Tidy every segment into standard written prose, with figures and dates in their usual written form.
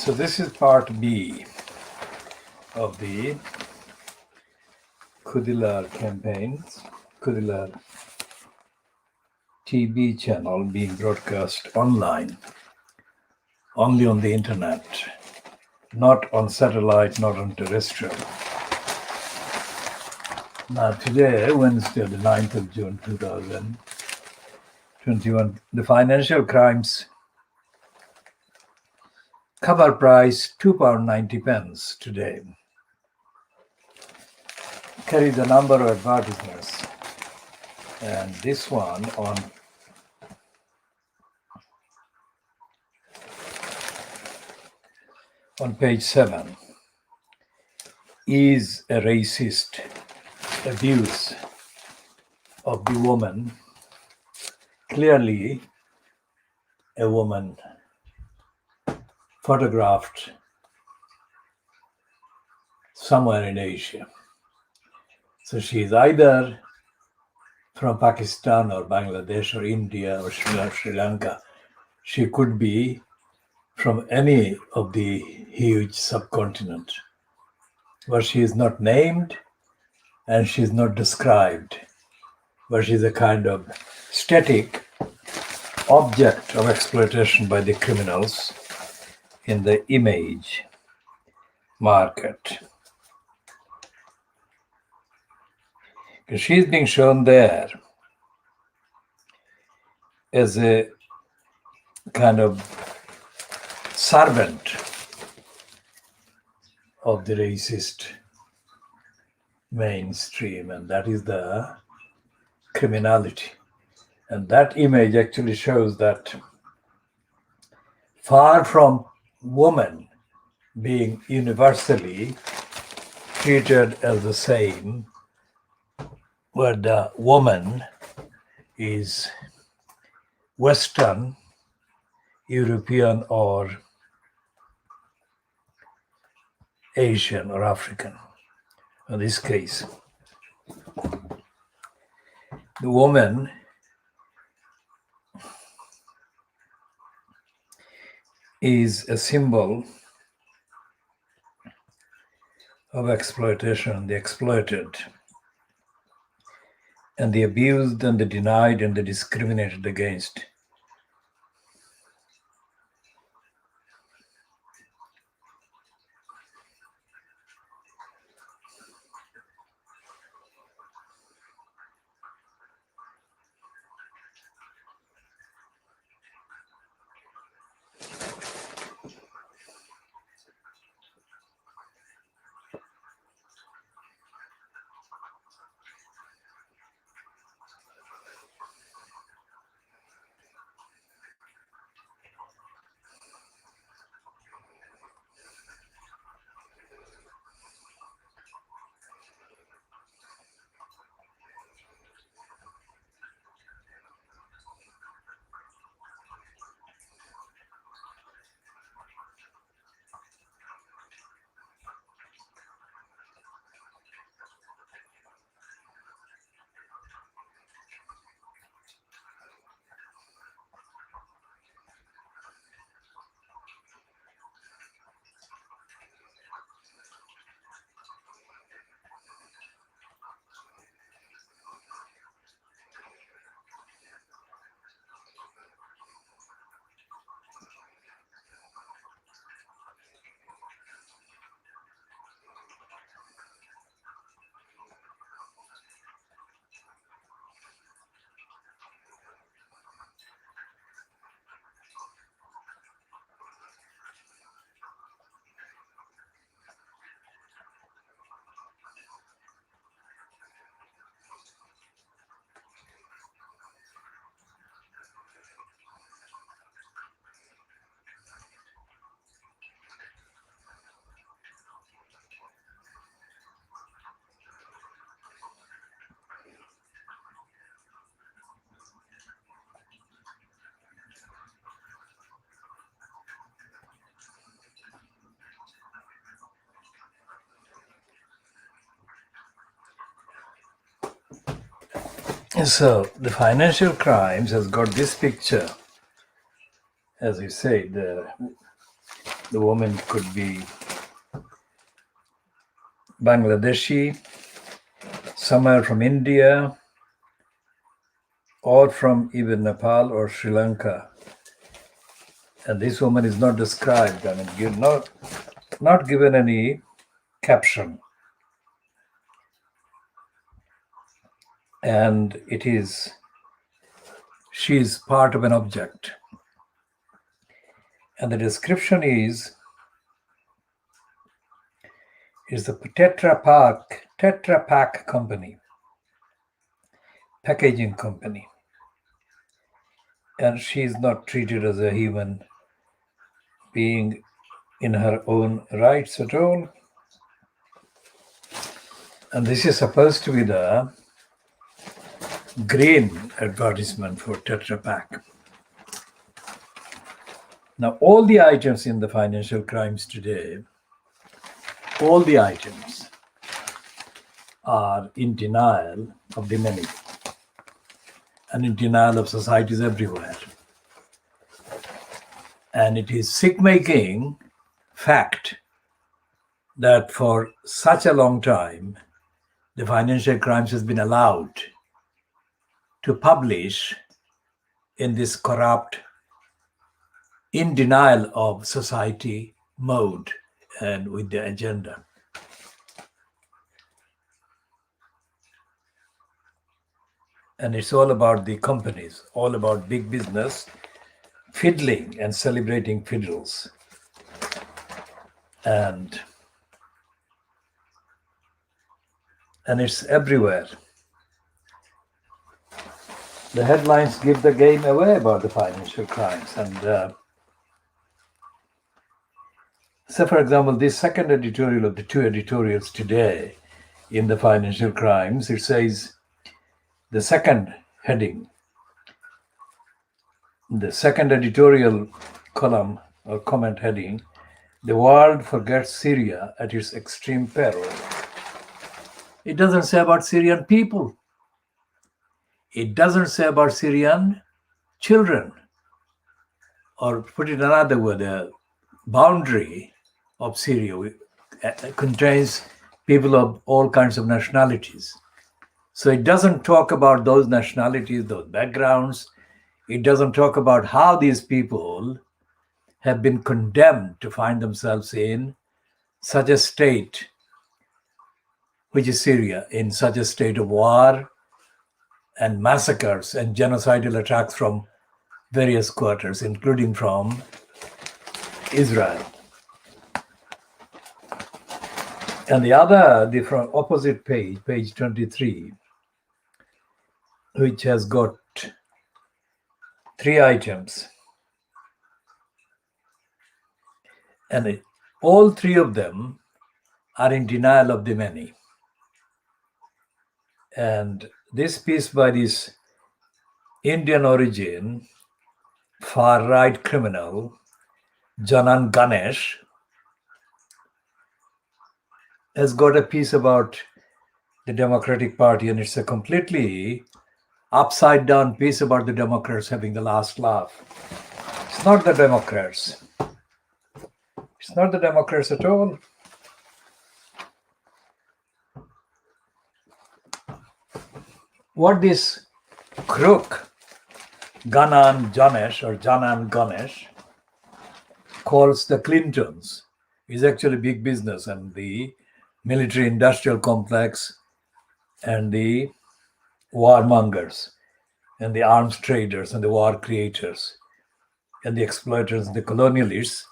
So this is part B of the KhoodeelaarTV campaigns, KhoodeelaarTV channel being broadcast online, only on the internet, not on satellite, not on terrestrial. Now today, Wednesday, the 9th of June 2021, the financial crimes cover price £2.90 today. Carries a number of advertisements, and this one on page 7 is a racist abuse of the woman, clearly a woman photographed somewhere in Asia. So she is either from Pakistan or Bangladesh or India or Sri Lanka. She could be from any of the huge subcontinent, but she is not named and she is not described, but she is a kind of static object of exploitation by the criminals in the image market. She is being shown there as a kind of servant of the racist mainstream, and that is the criminality. And that image actually shows that far from woman being universally treated as the same, where the woman is Western, European, or Asian or African. In this case, the woman is a symbol of exploitation, the exploited, and the abused and the denied and the discriminated against. So the financial crimes has got this picture, as you say, The woman could be Bangladeshi, somewhere from India, or from even Nepal or Sri Lanka. And this woman is not described. I mean, you're not given any caption. And she is part of an object. And the description is the Tetra Pak company, packaging company. And she is not treated as a human being in her own rights at all. And this is supposed to be the green advertisement for Tetra Pak. Now, all the items in the financial crimes today, all the items are in denial of the many and in denial of societies everywhere. And it is sick-making fact that for such a long time, the financial crimes has been allowed to publish in this corrupt, in denial of society mode and with the agenda. And it's all about the companies, all about big business fiddling and celebrating fiddles. And it's everywhere. The headlines give the game away about the financial crimes. And so, for example, this second editorial of the two editorials today in the financial crimes, it says the second heading, the second editorial column or comment heading, the world forgets Syria at its extreme peril. It doesn't say about Syrian people. It doesn't say about Syrian children. Or put it another way, the boundary of Syria contains people of all kinds of nationalities. So it doesn't talk about those nationalities, those backgrounds. It doesn't talk about how these people have been condemned to find themselves in such a state, which is Syria, in such a state of war and massacres and genocidal attacks from various quarters, including from Israel. And the from opposite page, page 23, which has got 3 items. And all 3 of them are in denial of the many. And this piece by this Indian origin, far-right criminal, Janan Ganesh, has got a piece about the Democratic Party, and it's a completely upside-down piece about the Democrats having the last laugh. It's not the Democrats. It's not the Democrats at all. What this crook, Janan Ganesh, calls the Clintons is actually big business and the military-industrial complex and the warmongers and the arms traders and the war creators and the exploiters and the colonialists.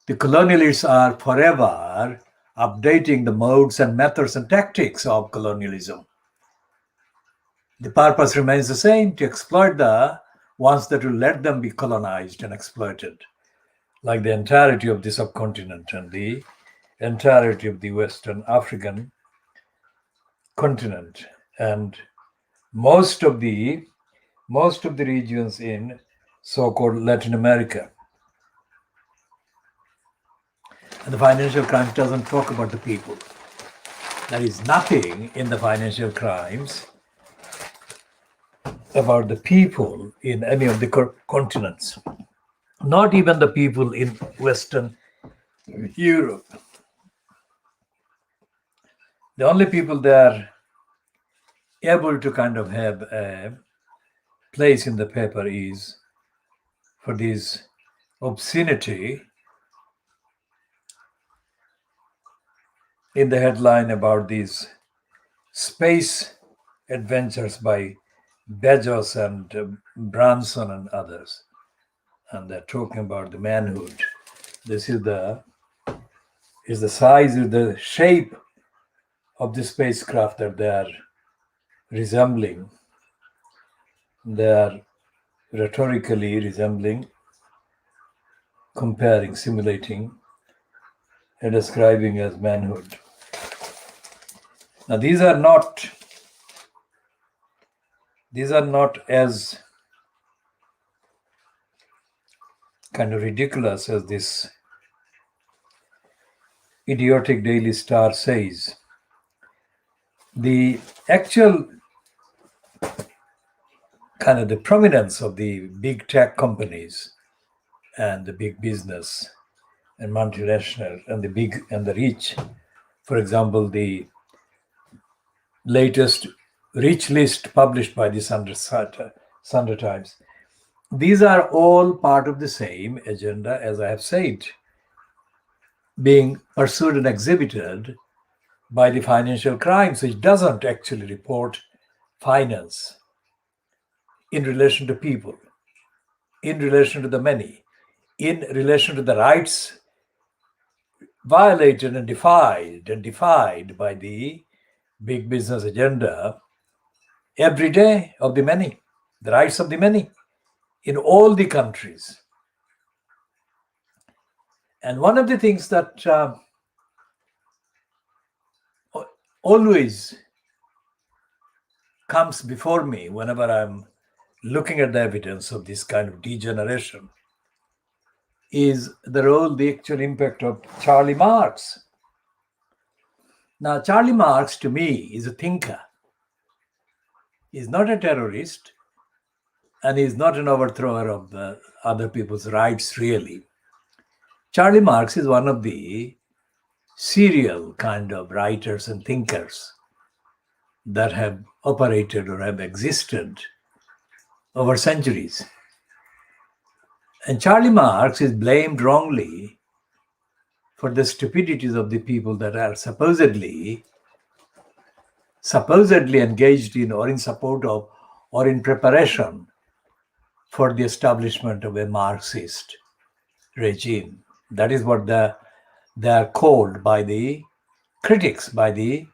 The colonialists are forever updating the modes and methods and tactics of colonialism. The purpose remains the same, to exploit the ones that will let them be colonized and exploited, like the entirety of the subcontinent and the entirety of the Western African continent and most of the regions in so-called Latin America. And the financial crimes doesn't talk about the people. There is nothing in the financial crimes about the people in any of the continents. Not even the people in Western Europe. The only people there able to kind of have a place in the paper is for this obscenity in the headline about these space adventures by Bezos and Branson and others. And they're talking about the manhood. This is the size, is the shape of the spacecraft that they are resembling. They are rhetorically resembling, comparing, simulating, and describing as manhood. Now these are not as kind of ridiculous as this idiotic Daily Star says. The actual kind of the prominence of the big tech companies and the big business and multinational and the big and the rich. For example, the latest rich list published by the Sunday Times. These are all part of the same agenda, as I have said, being pursued and exhibited by the financial crimes, which doesn't actually report finance in relation to people, in relation to the many, in relation to the rights violated and defied by the big business agenda every day of the many, the rights of the many in all the countries. And one of the things that always comes before me whenever I'm looking at the evidence of this kind of degeneration is the actual impact of Charlie Marx. Now, Charlie Marx, to me, is a thinker. He's not a terrorist, and he's not an overthrower of other people's rights, really. Charlie Marx is one of the serial kind of writers and thinkers that have operated or have existed over centuries. And Charlie Marx is blamed wrongly for the stupidities of the people that are supposedly engaged in or in support of or in preparation for the establishment of a Marxist regime. That is what they are called by the critics, by the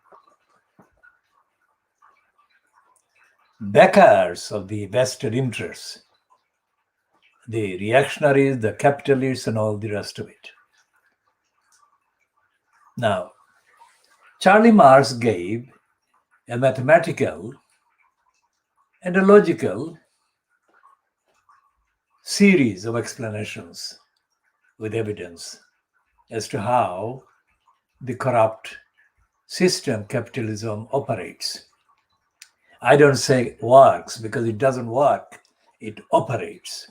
backers of the vested interests, the reactionaries, the capitalists, and all the rest of it. Now, Charlie Marx gave a mathematical and a logical series of explanations with evidence as to how the corrupt system capitalism operates. I don't say works because it doesn't work, it operates.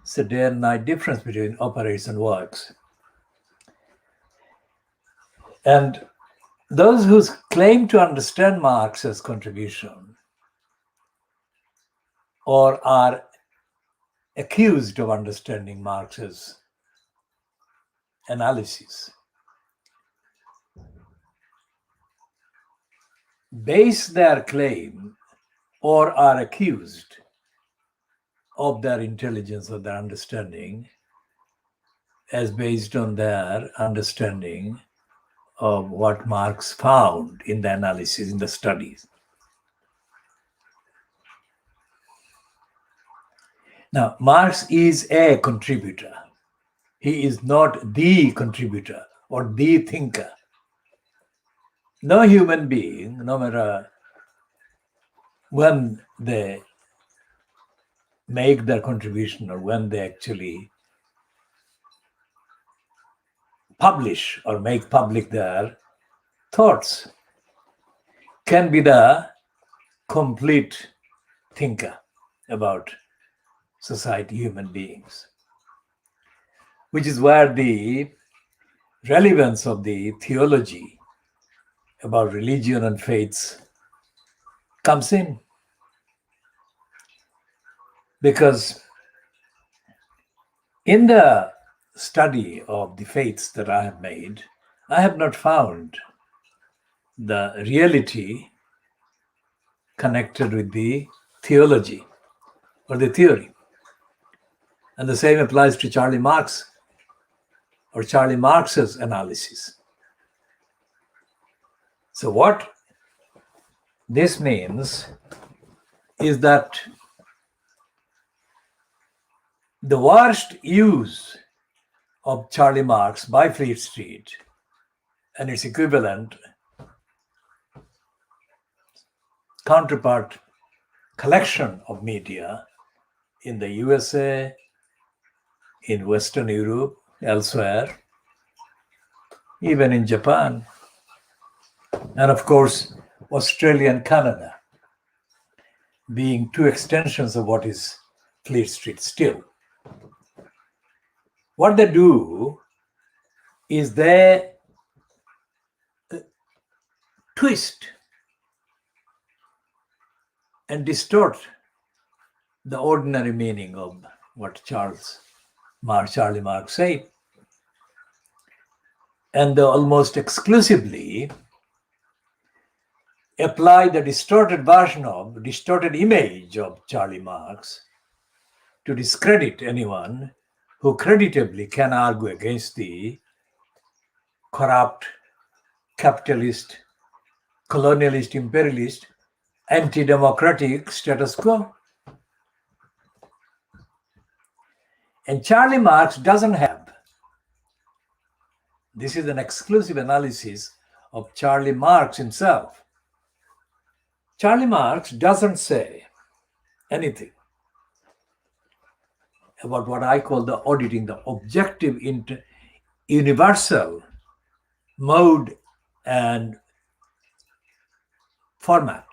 It's a day and night difference between operates and works. And those who claim to understand Marx's contribution or are accused of understanding Marx's analysis base their claim or are accused of their intelligence or their understanding as based on their understanding of what Marx found in the analysis, in the studies. Now, Marx is a contributor. He is not the contributor or the thinker. No human being, no matter when they make their contribution or when they actually publish or make public their thoughts, can be the complete thinker about society, human beings. which is where the relevance of the theology about religion and faiths comes in. Because in the study of the faiths that I have made, I have not found the reality connected with the theology or the theory. And the same applies to Charlie Marx or Charlie Marx's analysis. So what this means is that the worst use of Charlie Marx by Fleet Street and its equivalent counterpart collection of media in the USA, in Western Europe, elsewhere, even in Japan, and of course, Australia and Canada, being two extensions of what is Fleet Street still. What they do is they twist and distort the ordinary meaning of what Charlie Marx said. And they almost exclusively apply the distorted image of Charlie Marx to discredit anyone who creditably can argue against the corrupt, capitalist, colonialist, imperialist, anti-democratic status quo. And Charlie Marx doesn't have. This is an exclusive analysis of Charlie Marx himself. Charlie Marx doesn't say anything about what I call the auditing, the objective, universal mode and format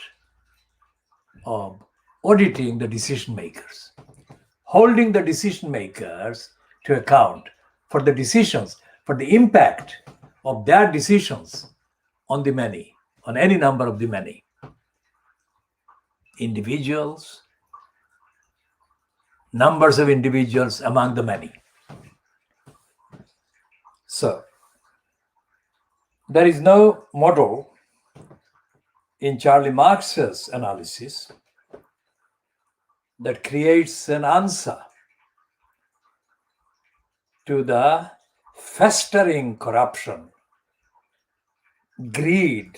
of auditing the decision makers, holding the decision makers to account for the decisions, for the impact of their decisions on the many, on any number of the many. Individuals, numbers of individuals among the many. So, there is no model in Charlie Marx's analysis that creates an answer to the festering corruption, greed,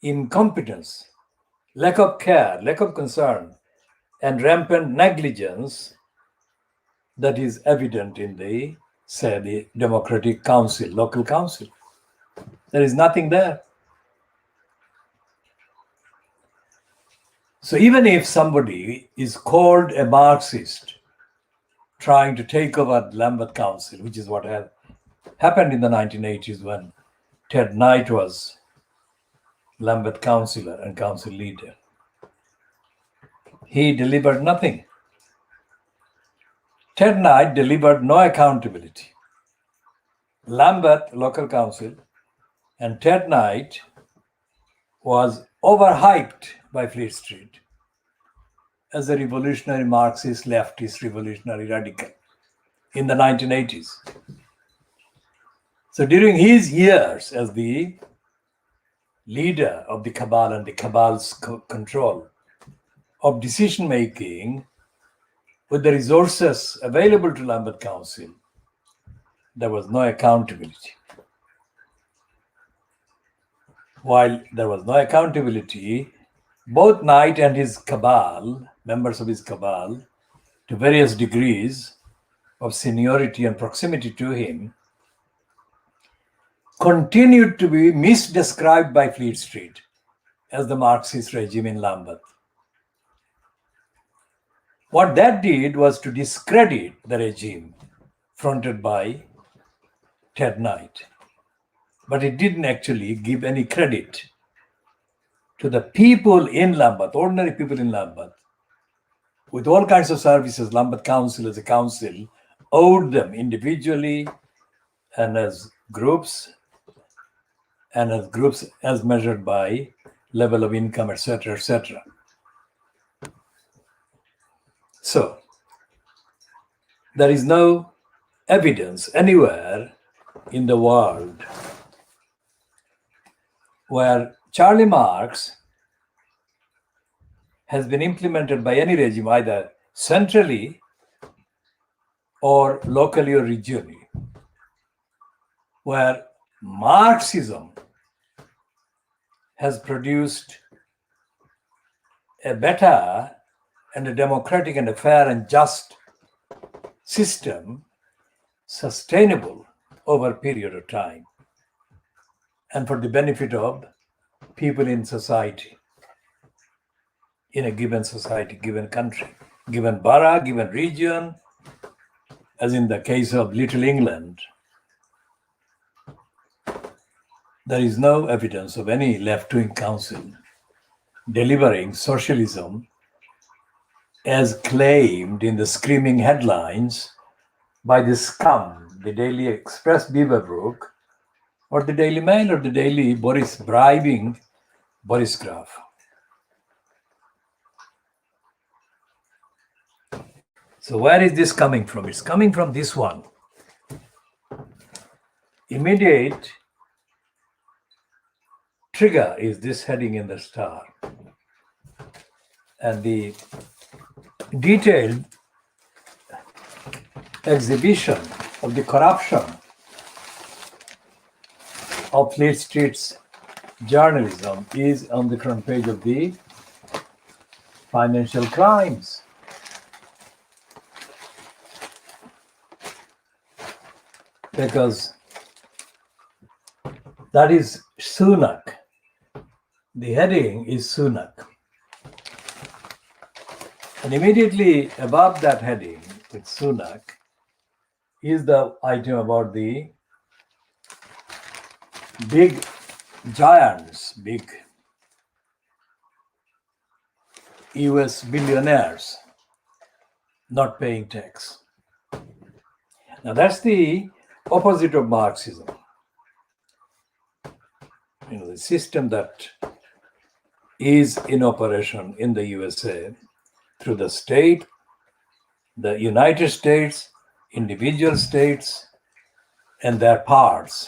incompetence, lack of care, lack of concern, and rampant negligence that is evident in the Democratic Council, local council. There is nothing there. So even if somebody is called a Marxist trying to take over Lambeth Council, which is what had happened in the 1980s when Ted Knight was Lambeth councillor and council leader, he delivered nothing. Ted Knight delivered no accountability. Lambeth local council and Ted Knight was overhyped by Fleet Street as a revolutionary Marxist, leftist, revolutionary radical in the 1980s. So during his years as the leader of the cabal and the cabal's control of decision making with the resources available to Lambeth Council, there was no accountability. While there was no accountability, both Knight and his cabal, members of his cabal, to various degrees of seniority and proximity to him, continued to be misdescribed by Fleet Street as the Marxist regime in Lambeth. What that did was to discredit the regime fronted by Ted Knight. But it didn't actually give any credit to the people in Lambeth, ordinary people in Lambeth, with all kinds of services. Lambeth Council as a council owed them individually and as groups as measured by level of income, etc., etc. So there is no evidence anywhere in the world where Charlie Marx has been implemented by any regime, either centrally or locally or regionally, where Marxism has produced a better and a democratic and a fair and just system, sustainable over a period of time and for the benefit of people in society, in a given society, given country, given borough, given region, as in the case of Little England. There is no evidence of any left-wing council delivering socialism as claimed in the screaming headlines by the scum, the Daily Express Beaverbrook, or the Daily Mail, or the Daily Boris bribing Boris Graf. So where is this coming from? It's coming from this one. Immediate trigger is this heading in the Star. And the detailed exhibition of the corruption of Fleet Street's journalism is on the front page of the Financial Crimes. Because that is Sunak. The heading is Sunak. And immediately above that heading with Sunak is the item about the big giants, big US billionaires not paying tax. Now that's the opposite of Marxism. The system that is in operation in the USA through the state, the United States, individual states, and their parts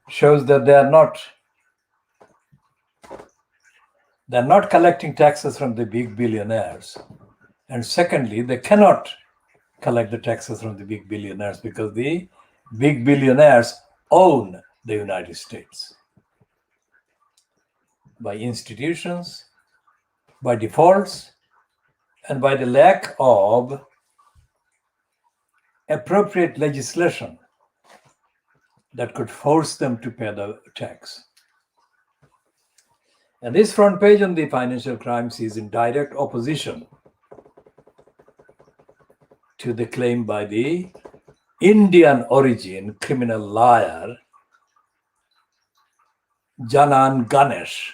shows that they are not collecting taxes from the big billionaires. And secondly, they cannot collect the taxes from the big billionaires because the big billionaires own the United States by institutions, by defaults, and by the lack of appropriate legislation that could force them to pay the tax. And this front page on the Financial Crimes is in direct opposition to the claim by the Indian origin criminal liar Janan Ganesh,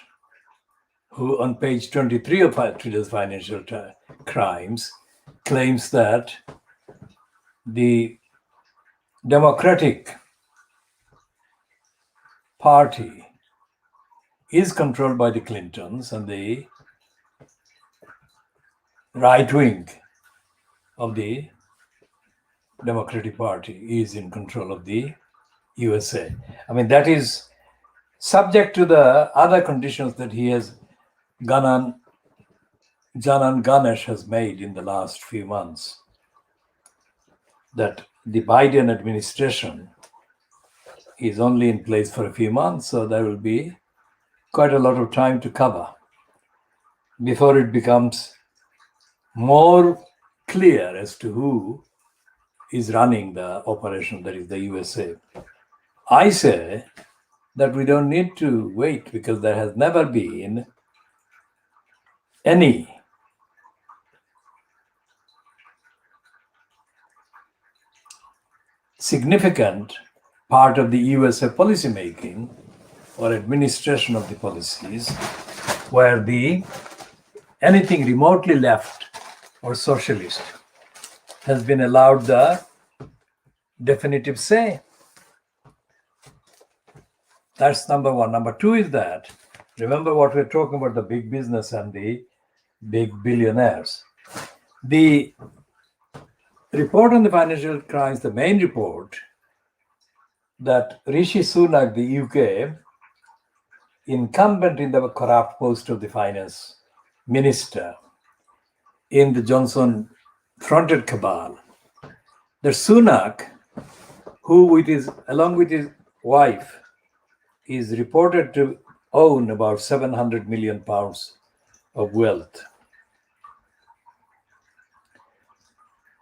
who on page 23 of today's Financial Crimes claims that the Democratic Party is controlled by the Clintons and the right wing of the Democratic Party is in control of the USA. I mean, that is subject to the other conditions that he has, Janan Ganesh has made in the last few months, that the Biden administration is only in place for a few months, so there will be quite a lot of time to cover before it becomes more clear as to who is running the operation, that is the USA. I say that we don't need to wait because there has never been any significant part of the USA policy making or administration of the policies where anything remotely left or socialist has been allowed the definitive say. That's number one. Number two is that, remember what we're talking about, the big business and the big billionaires. The report on the financial crimes, the main report, that Rishi Sunak, the UK, incumbent in the corrupt post of the finance minister in the Johnson-fronted cabal, that Sunak, who along with his wife, is reported to own about 700 million pounds of wealth.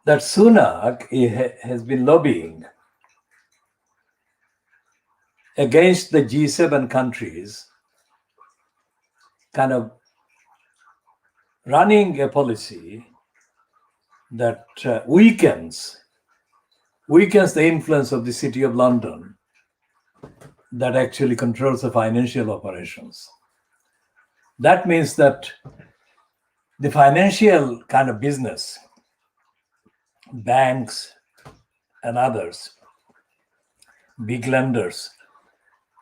That Sunak has been lobbying against the G7 countries, kind of running a policy that weakens the influence of the City of London that actually controls the financial operations. That means that the financial kind of business, banks and others, big lenders,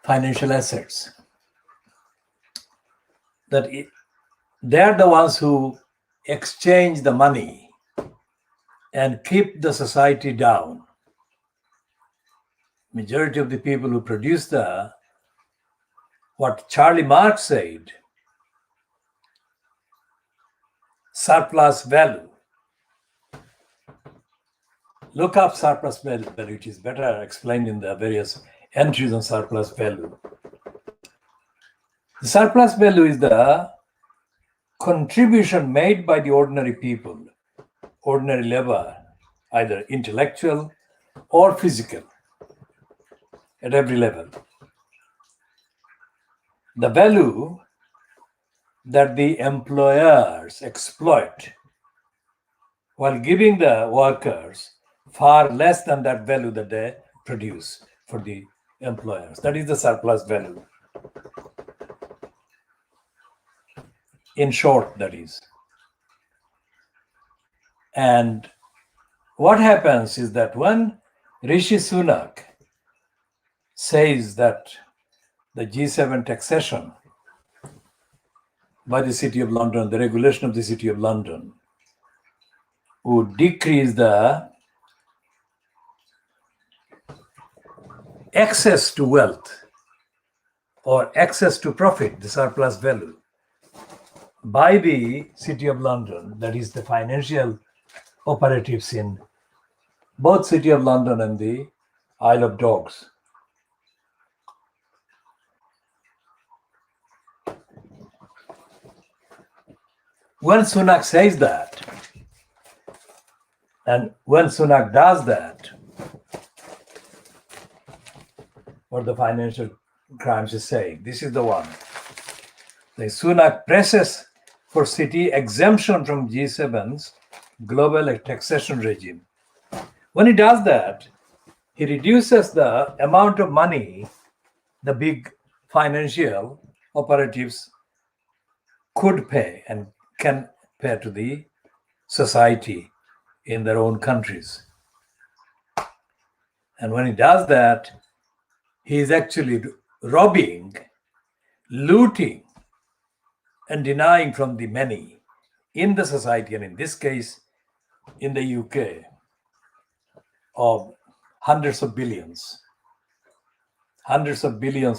financial assets, that they're the ones who exchange the money and keep the society down. Majority of the people who produce what Charlie Marx said, surplus value. Look up surplus value, it is better explained in the various entries on surplus value. The surplus value is the contribution made by the ordinary people, ordinary labor, either intellectual or physical, at every level. The value that the employers exploit while giving the workers far less than that value that they produce for the employers. That is the surplus value. In short, that is. And what happens is that when Rishi Sunak says that the G7 taxation by the City of London, the regulation of the City of London, would decrease the access to wealth or access to profit, the surplus value, by the City of London, that is the financial operatives in both City of London and the Isle of Dogs. When Sunak says that, and when Sunak does that, what the financial crimes is saying, this is the one. The Sunak presses for city exemption from G7's global taxation regime. When he does that, he reduces the amount of money the big financial operatives could pay and can pay to the society in their own countries. And when he does that, he is actually robbing, looting, and denying from the many in the society, and in this case, in the UK, of hundreds of billions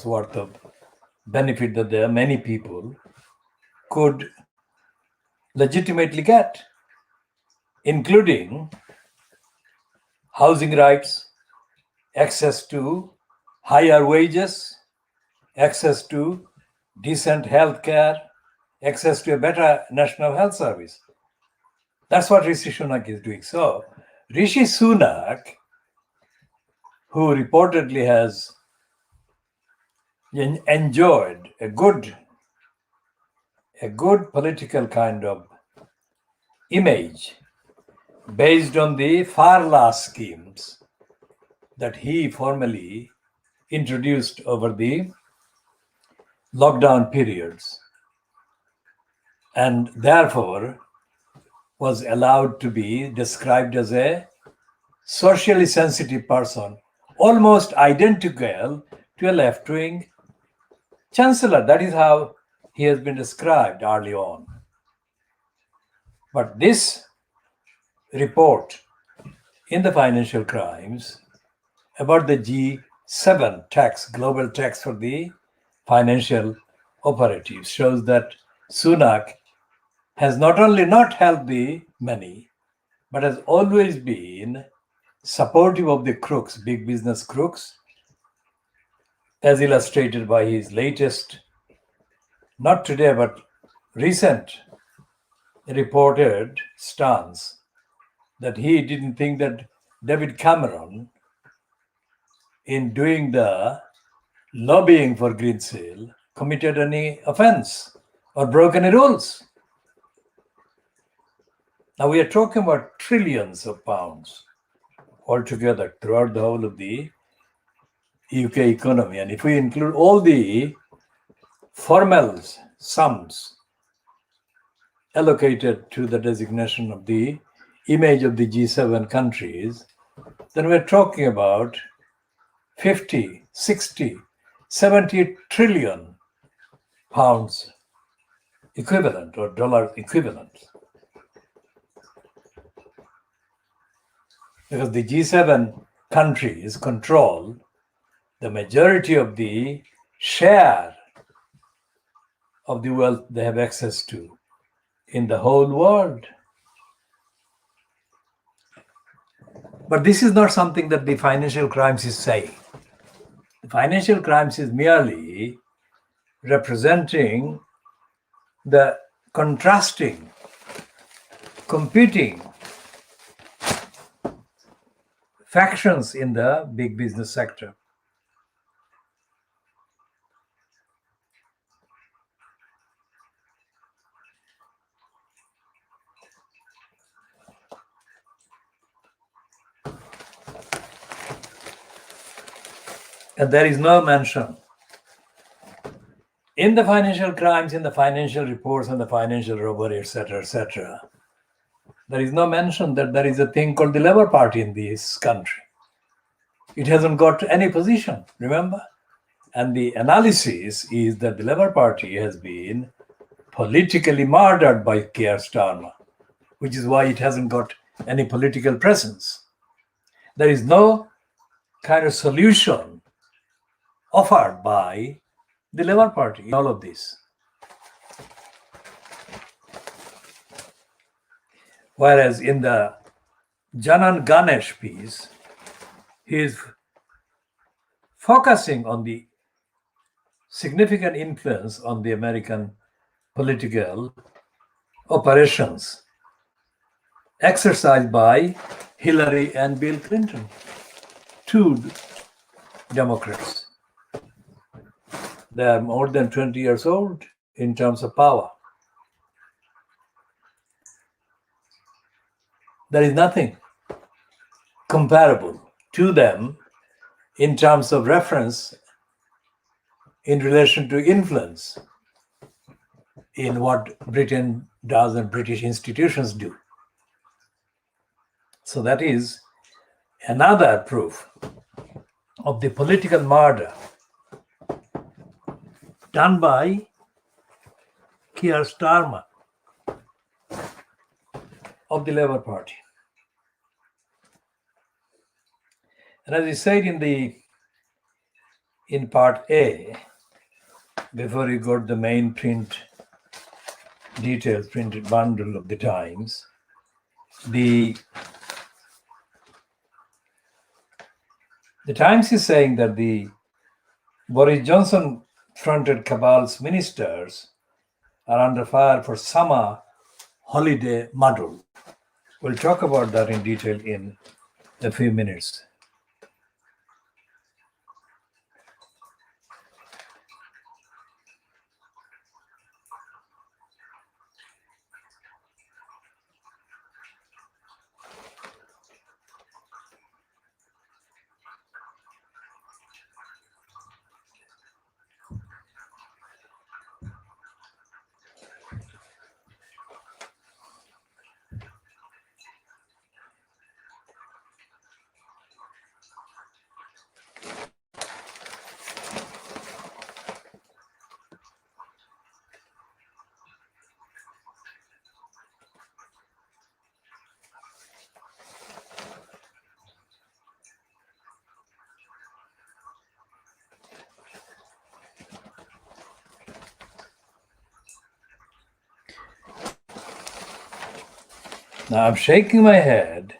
worth of benefit that there are many people could legitimately get, including housing rights, access to higher wages, access to decent health care, access to a better national health service. That's what Rishi Sunak is doing. So Rishi Sunak, who reportedly has enjoyed a good political kind of image based on the Farla schemes that he formally introduced over the lockdown periods. And therefore, was allowed to be described as a socially sensitive person, almost identical to a left-wing chancellor. That is how he has been described early on. But this report in the financial crimes about the G7 tax, global tax for the financial operatives, shows that Sunak has not only not helped the many, but has always been supportive of the crooks, big business crooks, as illustrated by his latest, not today, but recent reported stance that he didn't think that David Cameron, in doing the lobbying for Green Seal, committed any offense or broke any rules. Now we are talking about trillions of pounds altogether throughout the whole of the UK economy. And if we include all the formal sums allocated to the designation of the image of the G7 countries, then we're talking about 50, 60, 70 trillion pounds equivalent or dollar equivalent. Because the G7 countries control the majority of the share of the wealth they have access to in the whole world. But this is not something that the financial crimes is saying. The financial crimes is merely representing the contrasting, competing factions in the big business sector. And there is no mention in the financial crimes, in the financial reports, and the financial robbery, etc., etc. There is no mention that there is a thing called the Labour Party in this country. It hasn't got any position, remember? And the analysis is that the Labour Party has been politically murdered by Keir Starmer, which is why it hasn't got any political presence. There is no kind of solution offered by the Labour Party in all of this. Whereas in the Janan Ganesh piece, he is focusing on the significant influence on the American political operations exercised by Hillary and Bill Clinton, two Democrats. They are more than 20 years old in terms of power. There is nothing comparable to them in terms of reference in relation to influence in what Britain does and British institutions do. So that is another proof of the political murder done by Keir Starmer of the Labour Party. And as I said in part A, before you got the main print details, printed bundle of the Times, the Times is saying that the Boris Johnson fronted cabal's ministers are under fire for summer holiday muddle. We'll talk about that in detail in a few minutes. Now I'm shaking my head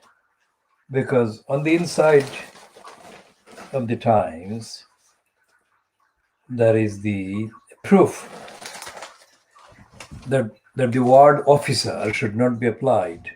because on the inside of the Times, there is the proof that the word officer should not be applied.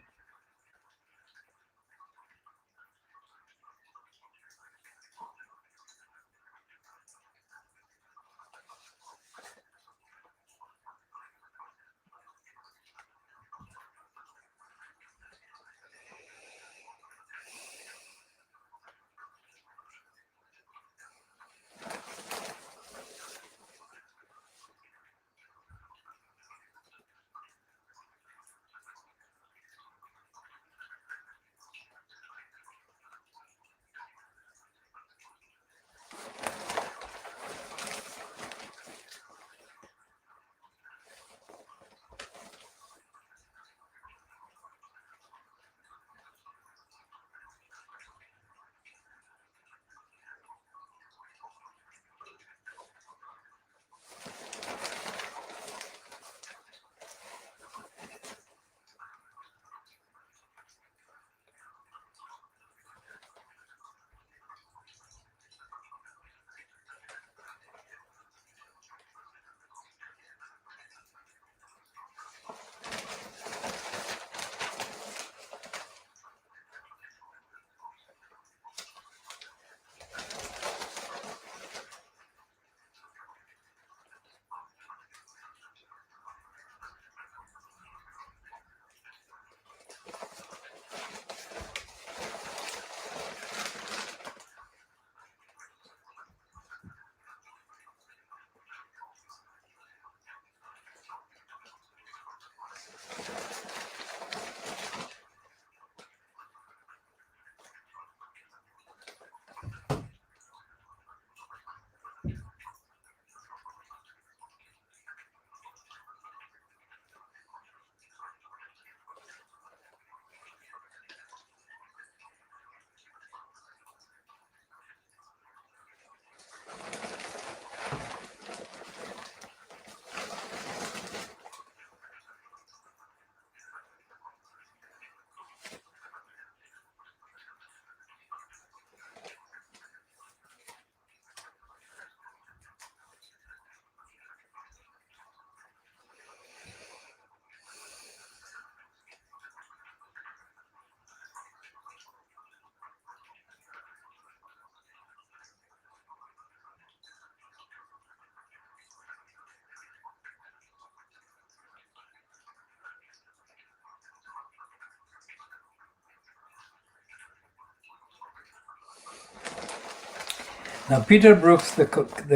Now, Peter Brooks, the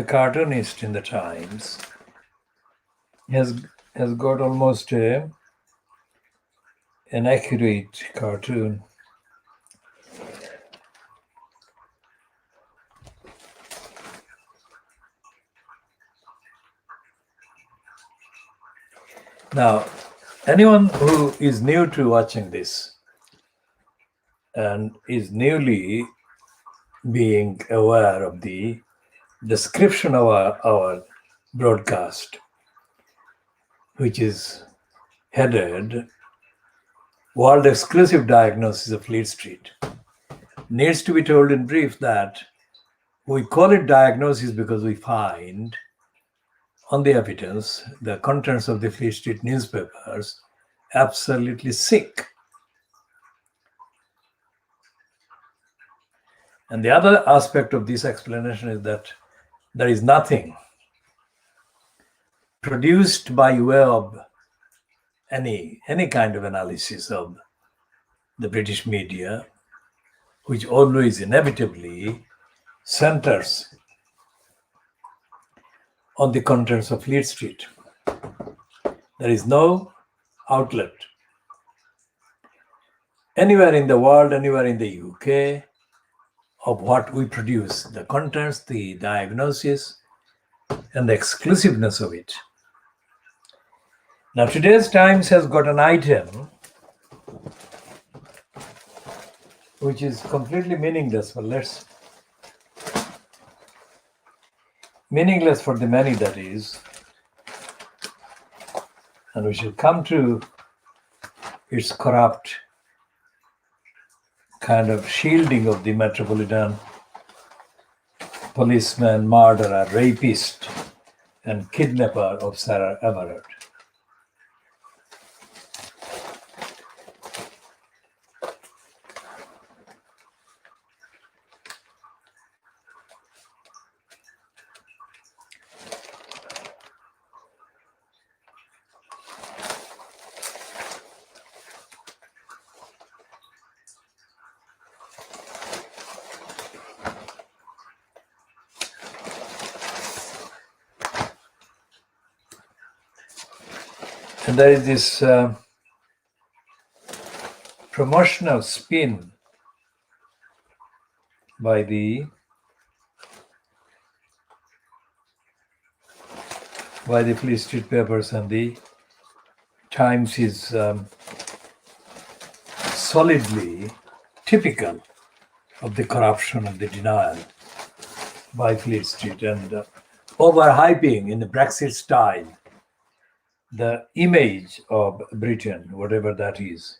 cartoonist in the Times, has got almost an accurate cartoon. Now, anyone who is new to watching this and is newly being aware of the description of our broadcast, which is headed World Exclusive Diagnosis of Fleet Street, needs to be told in brief that we call it diagnosis because we find on the evidence the contents of the Fleet Street newspapers absolutely sick. And the other aspect of this explanation is that there is nothing produced by way of any kind of analysis of the British media, which always inevitably centers on the contents of Fleet Street. There is no outlet anywhere in the world, anywhere in the UK, of what we produce, the contents, the diagnosis, and the exclusiveness of it. Now, today's Times has got an item which is completely meaningless for meaningless for the many, that is, and we shall come to its corrupt kind of shielding of the Metropolitan policeman, murderer, rapist, and kidnapper of Sarah Everett. And there is this promotional spin by the Fleet Street papers, and the Times is solidly typical of the corruption and the denial by Fleet Street, and overhyping in the Brexit style the image of Britain, whatever that is.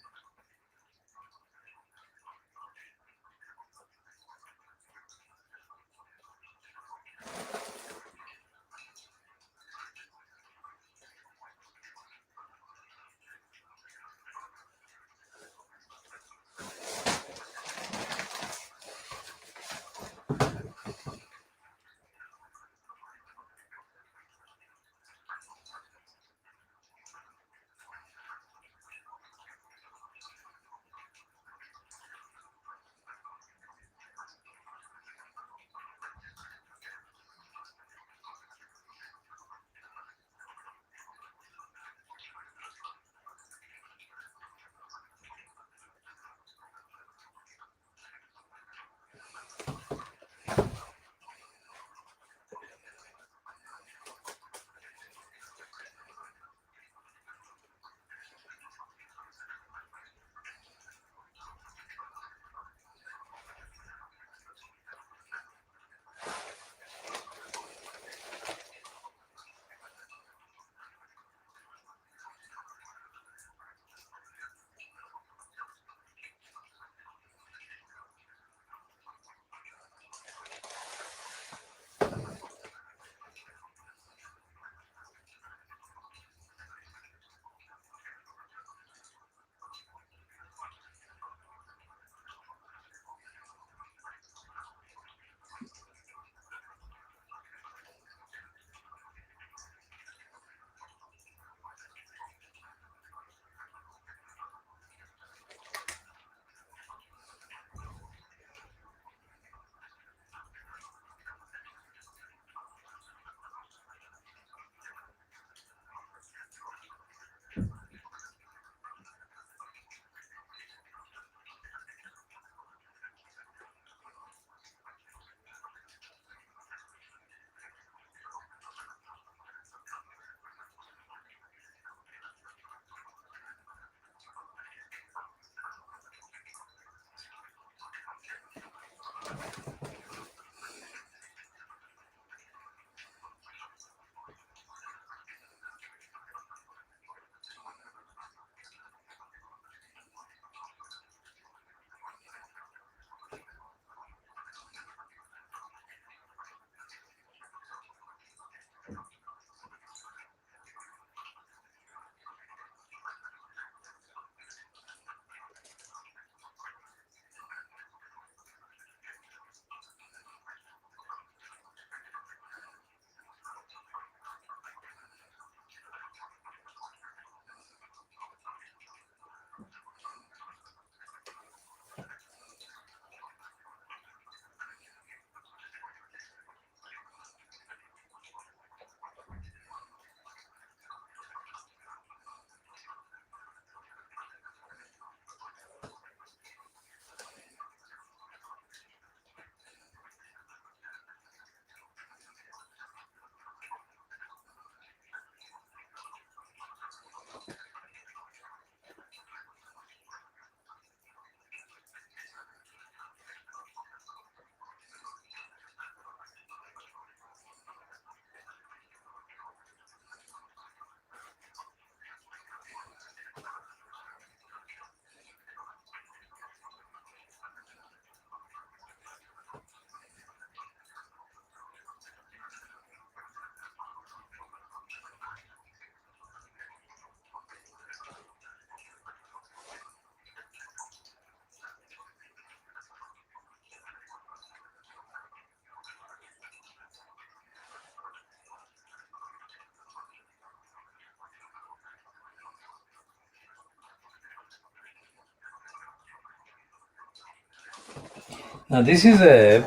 Now this is a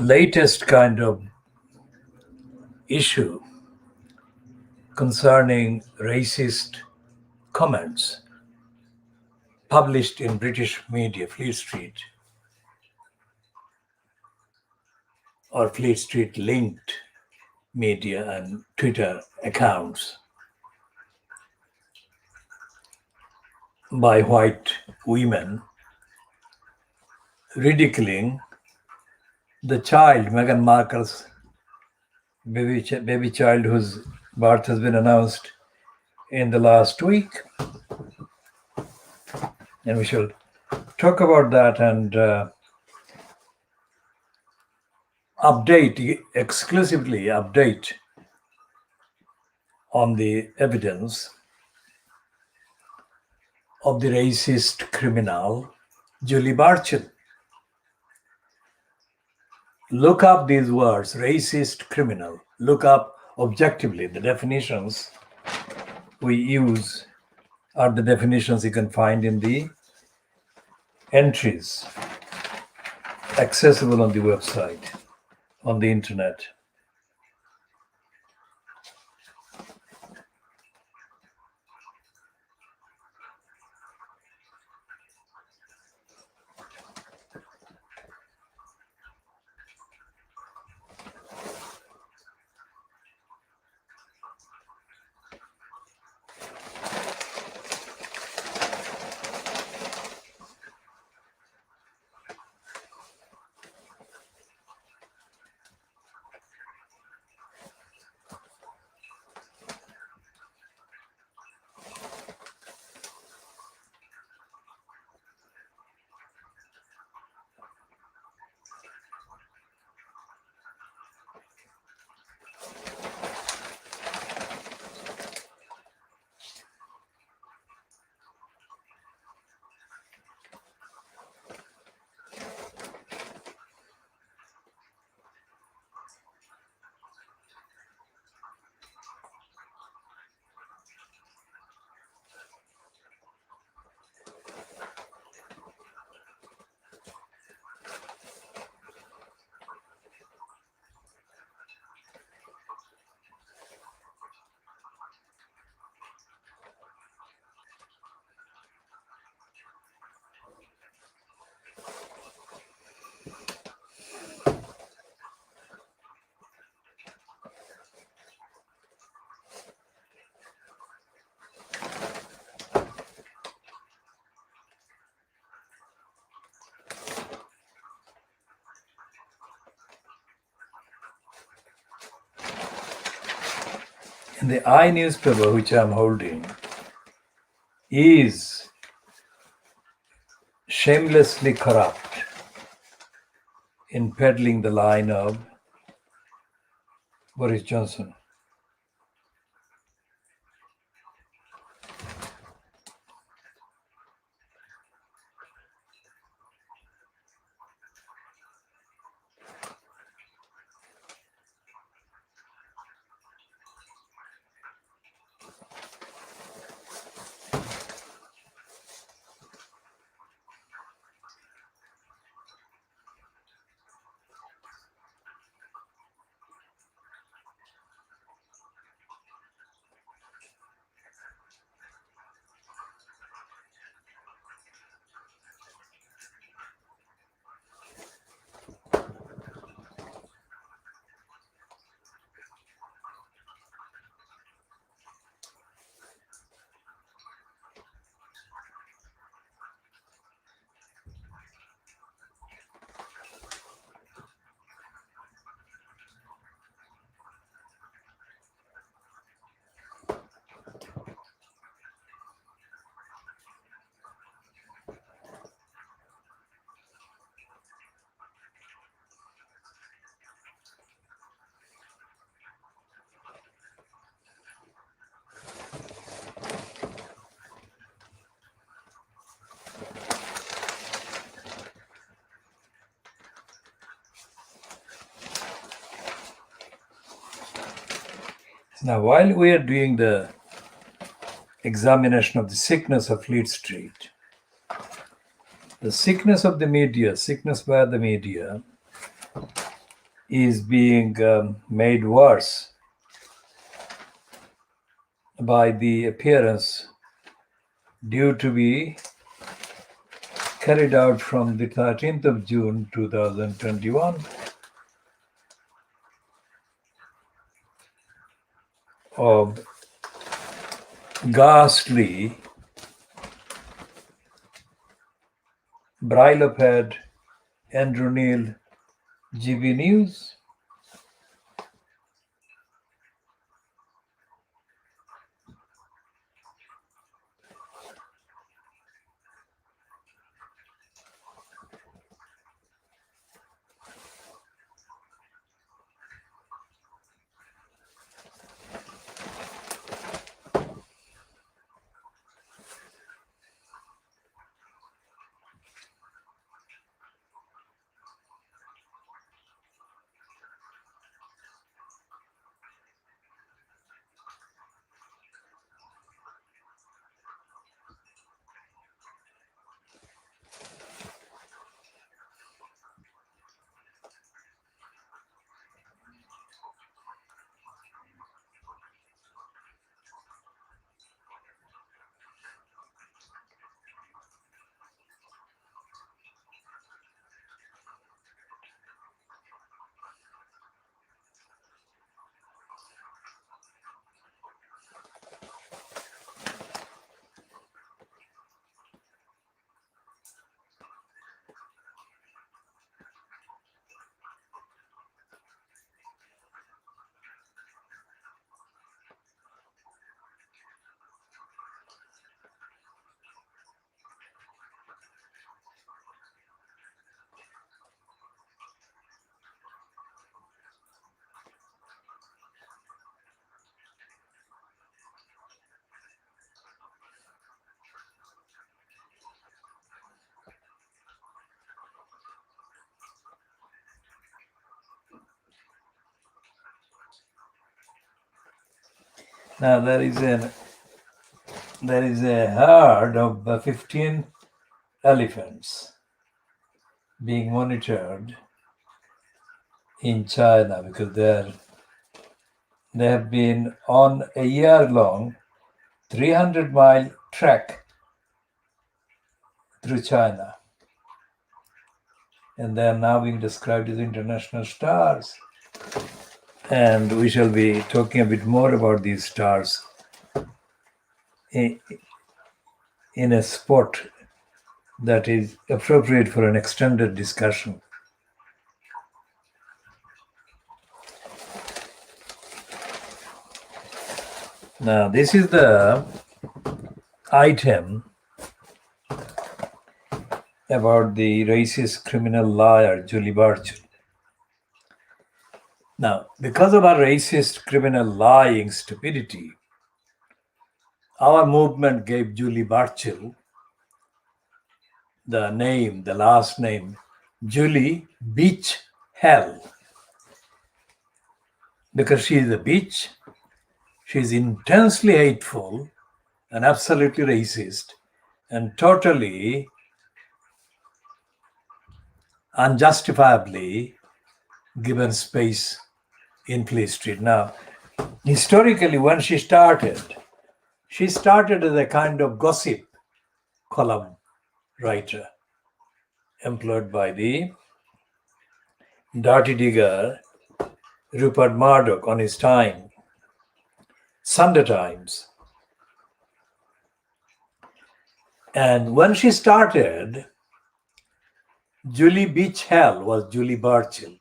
latest kind of issue concerning racist comments published in British media, Fleet Street or Fleet Street linked media and Twitter accounts by white women ridiculing the child, Meghan Markle's baby child, whose birth has been announced in the last week. And we shall talk about that and exclusively update on the evidence of the racist criminal Julie Barchett. Look up these words, racist criminal. Look up objectively. The definitions we use are the definitions you can find in the entries accessible on the website, on the internet. And the I newspaper, which I'm holding, is shamelessly corrupt in peddling the line of Boris Johnson. Now, while we are doing the examination of the sickness of Fleet Street, The sickness of the media, sickness by the media, is being made worse by the appearance due to be carried out from the 13th of June 2021 of ghastly Briloped Andrew Neil GB News. Now there is a herd of 15 elephants being monitored in China because they have been on a year-long 300-mile trek through China, and they are now being described as international stars. And we shall be talking a bit more about these stars in a spot that is appropriate for an extended discussion. Now, this is the item about the racist criminal liar, Julie Burchill. Now, because of our racist criminal lying stupidity, our movement gave Julie Burchill the name, the last name, Julie Beach Hell. Because she is a bitch, she is intensely hateful and absolutely racist and totally unjustifiably given space in Fleet Street. Now, historically, when she started as a kind of gossip column writer employed by the dirty digger Rupert Murdoch on his time, Sunday Times. And when she started, Julie Beach Hell was Julie Burchill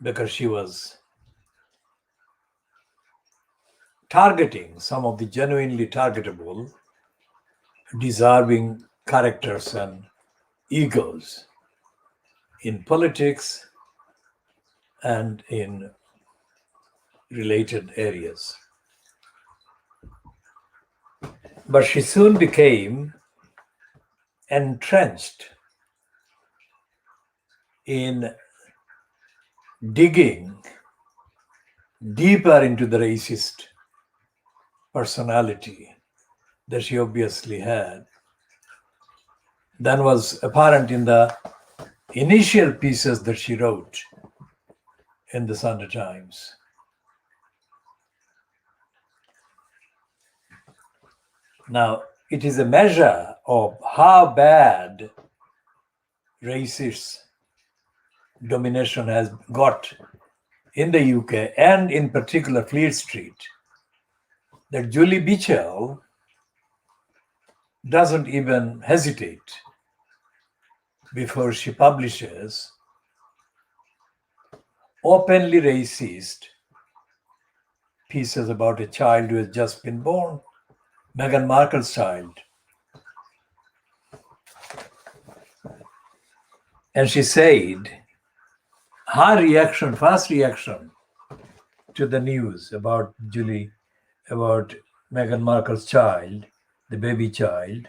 because she was targeting some of the genuinely targetable, deserving characters and egos in politics and in related areas. But she soon became entrenched in digging deeper into the racist personality that she obviously had. than was apparent in the initial pieces that she wrote in the Sunday Times. Now, it is a measure of how bad racist domination has got in the UK and in particular Fleet Street that Julie Bichel doesn't even hesitate before she publishes openly racist pieces about a child who has just been born, Meghan Markle's child. And she said her reaction, first reaction to the news about Meghan Markle's child, the baby child,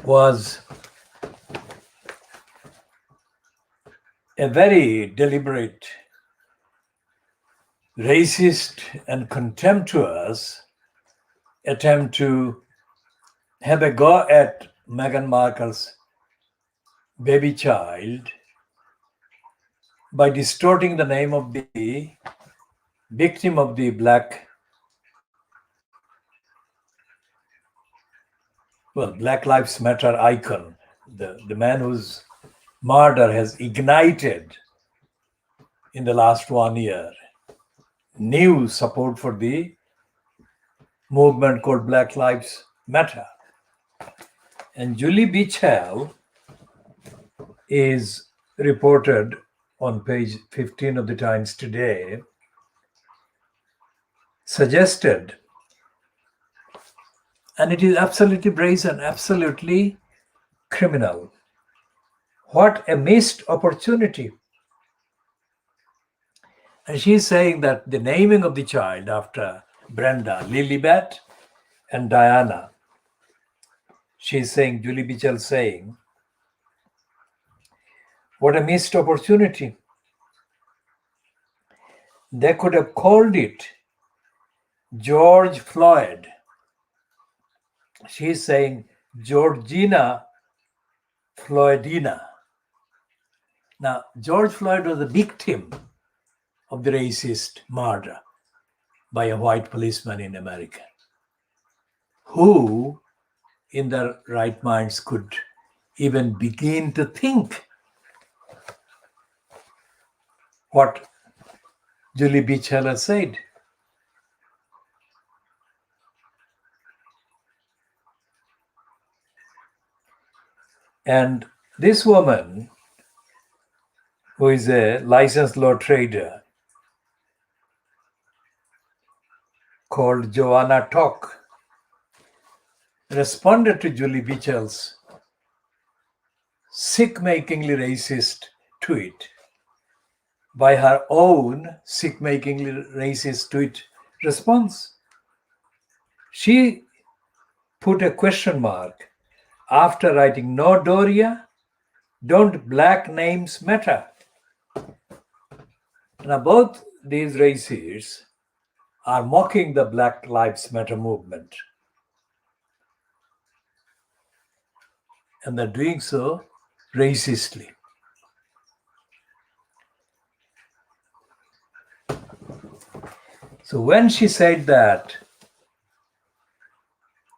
was a very deliberate, racist and contemptuous attempt to have a go at Meghan Markle's baby child by distorting the name of the victim of the Black Lives Matter icon, the man whose murder has ignited in the last 1 year new support for the movement called Black Lives Matter. And Julie Bichel is reported on page 15 of the Times today, suggested, and it is absolutely brazen, absolutely criminal. What a missed opportunity. And she's saying that the naming of the child after Brenda, Lilibet, and Diana, she's saying, Julie Bichel saying, what a missed opportunity. They could have called it George Floyd. She's saying Georgina Floydina. Now, George Floyd was a victim of the racist murder by a white policeman in America. Who, in their right minds, could even begin to think what Julie Bichel has said? And this woman, who is a licensed law trader called Joanna Tock, responded to Julie Bichel's sick-makingly racist tweet by her own sick-makingly racist tweet response. She put a question mark after writing, "No, Doria, don't black names matter?" Now, both these racists are mocking the Black Lives Matter movement. And they're doing so racistly. So when she said that,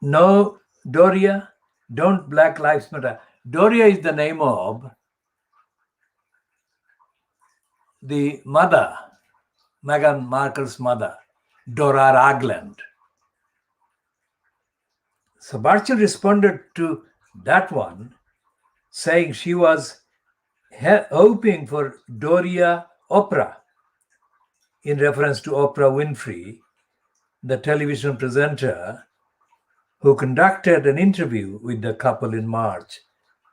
"No, Doria, don't Black Lives Matter." Doria is the name of the mother, Meghan Markle's mother, Dora Ragland. So Barchel responded to that one, saying she was hoping for Doria Oprah, in reference to Oprah Winfrey, the television presenter who conducted an interview with the couple in March,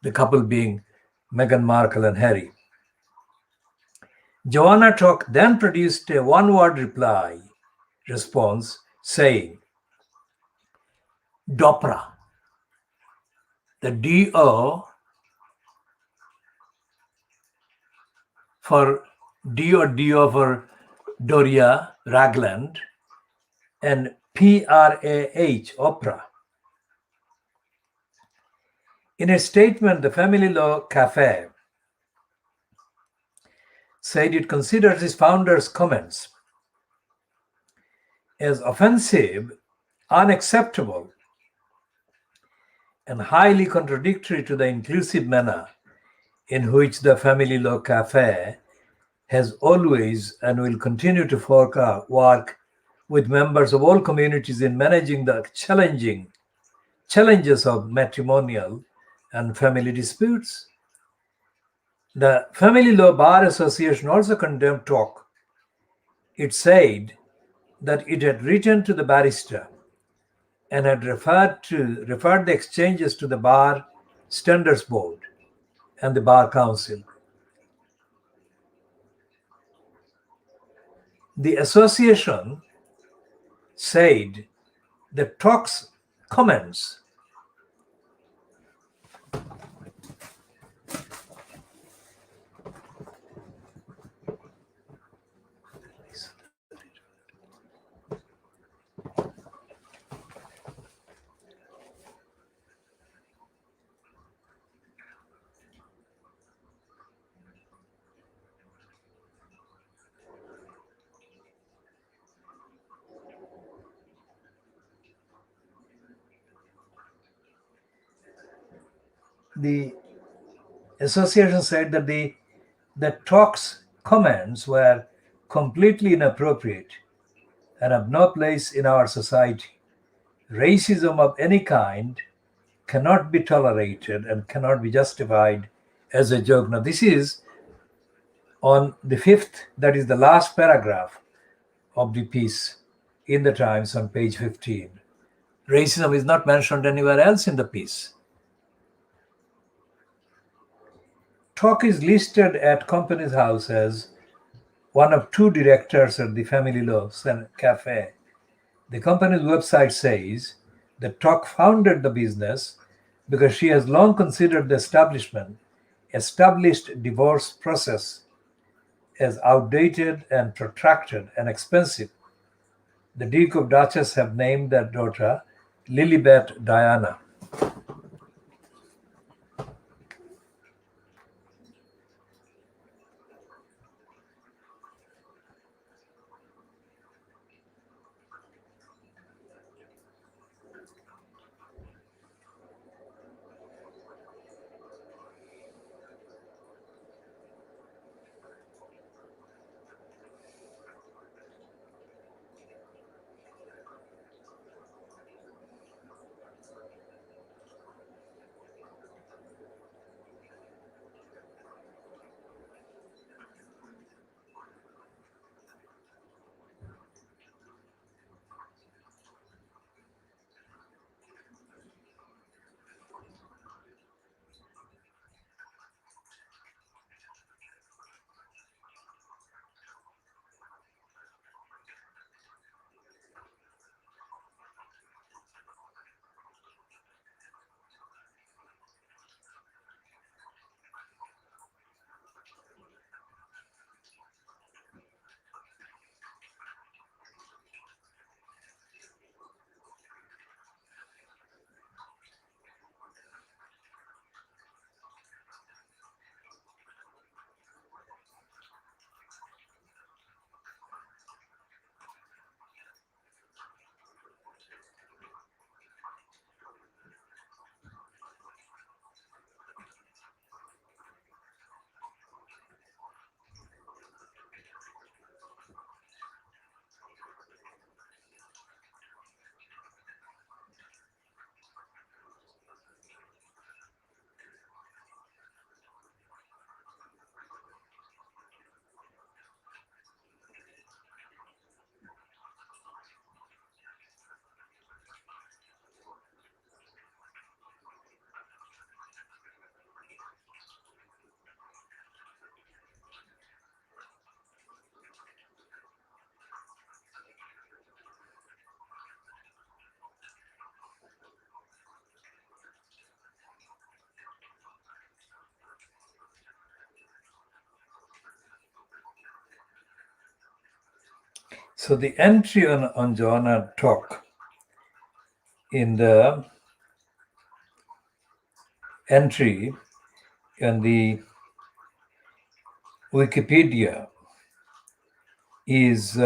the couple being Meghan Markle and Harry. Joanna Tock then produced a one-word response saying, Dopra, the D-O for D for Doria, Ragland, and PRAH, Opera. In a statement, the Family Law Cafe said it considers its founder's comments as offensive, unacceptable, and highly contradictory to the inclusive manner in which the Family Law Cafe has always and will continue to work with members of all communities in managing the challenges of matrimonial and family disputes. The Family Law Bar Association also condemned talk. It said that it had written to the barrister and had referred the exchanges to the Bar Standards Board and the Bar Council. The association said that talk's comments the association said that the talk's comments were completely inappropriate and have no place in our society. Racism of any kind cannot be tolerated and cannot be justified as a joke. Now, this is on the fifth, that is the last paragraph of the piece in the Times on page 15. Racism is not mentioned anywhere else in the piece. Talk is listed at Companies House as one of two directors at the Family Law Cafe. The company's website says that Talk founded the business because she has long considered the established divorce process as outdated and protracted and expensive. The Duke of Duchess have named their daughter Lilibet Diana. So the entry on Joanna Talk in the entry in the Wikipedia is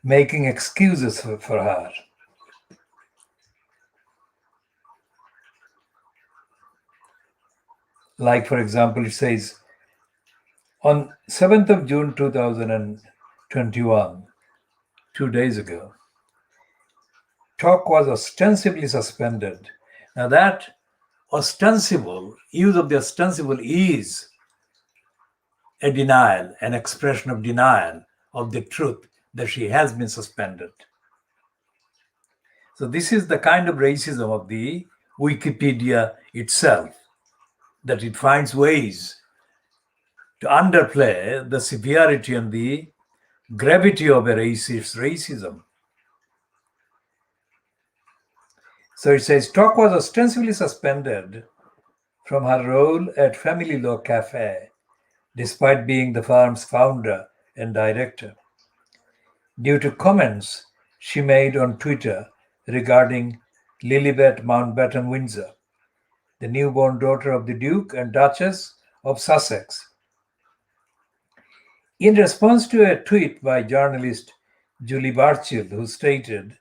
making excuses for her. Like, for example, it says, on 7th of June 2021, 2 days ago, Talk was ostensibly suspended. Now that ostensible, use of the ostensible is a denial, an expression of denial of the truth that she has been suspended. So this is the kind of racism of the Wikipedia itself, that it finds ways to underplay the severity and the gravity of a racist racism. So it says, Talk was ostensibly suspended from her role at Family Law Cafe, despite being the firm's founder and director, due to comments she made on Twitter regarding Lilibet Mountbatten Windsor, the newborn daughter of the Duke and Duchess of Sussex. In response to a tweet by journalist Julie Barchill, who stated,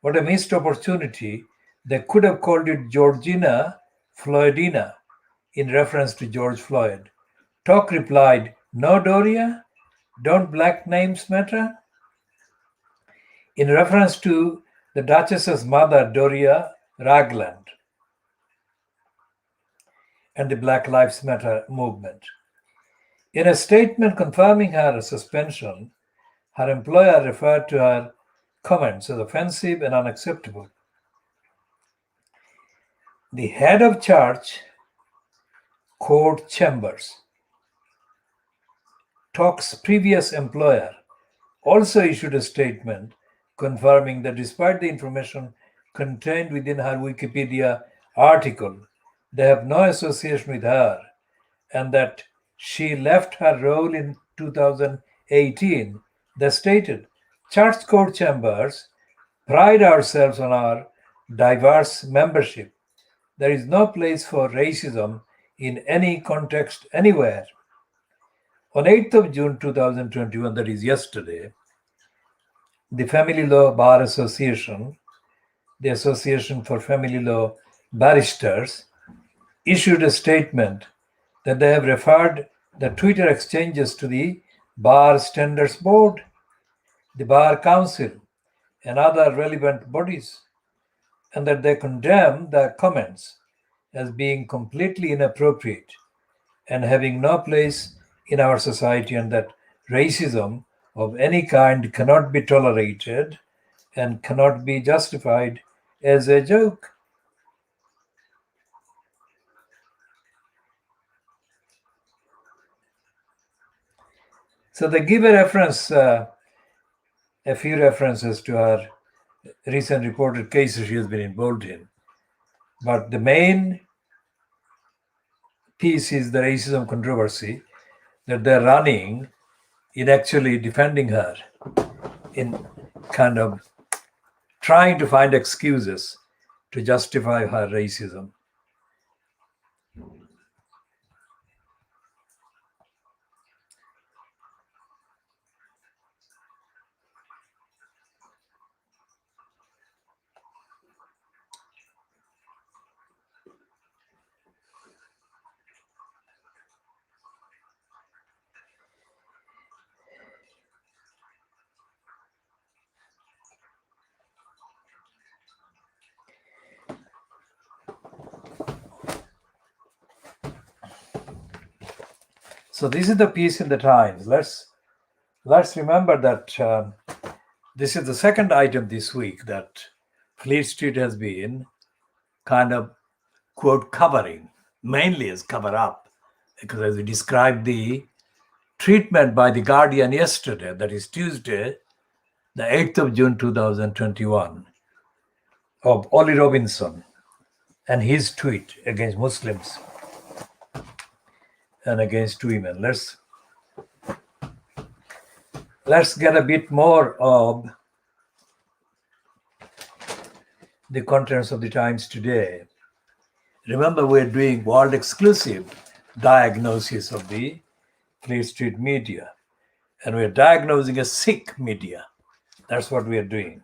"What a missed opportunity, they could have called it Georgina Floydina," in reference to George Floyd, Talk replied, "No, Doria, don't black names matter?" In reference to the Duchess's mother, Doria Ragland, and the Black Lives Matter movement. In a statement confirming her suspension, her employer referred to her comments as offensive and unacceptable. The head of church, Court Chambers, Talk's previous employer, also issued a statement confirming that despite the information contained within her Wikipedia article, they have no association with her, and that she left her role in 2018. They stated, Church Court Chambers pride ourselves on our diverse membership. There is no place for racism in any context anywhere. On 8th of June 2021, that is yesterday, the Family Law Bar Association, the Association for Family Law Barristers, issued a statement that they have referred the Twitter exchanges to the Bar Standards Board, the Bar Council, and other relevant bodies, and that they condemn the comments as being completely inappropriate and having no place in our society, and that racism of any kind cannot be tolerated and cannot be justified as a joke. So they give a reference, a few references to her recent reported cases she has been involved in. But the main piece is the racism controversy that they're running in actually defending her, in kind of trying to find excuses to justify her racism. So this is the piece in the Times. Let's remember that this is the second item this week that Fleet Street has been kind of, quote, covering, mainly as cover up, because as we described the treatment by the Guardian yesterday, that is Tuesday, the 8th of June 2021, of Ollie Robinson and his tweet against Muslims and against women. Let's get a bit more of the contents of the Times today. Remember, we're doing world exclusive diagnosis of the Fleet Street media, and we're diagnosing a sick media. That's what we are doing.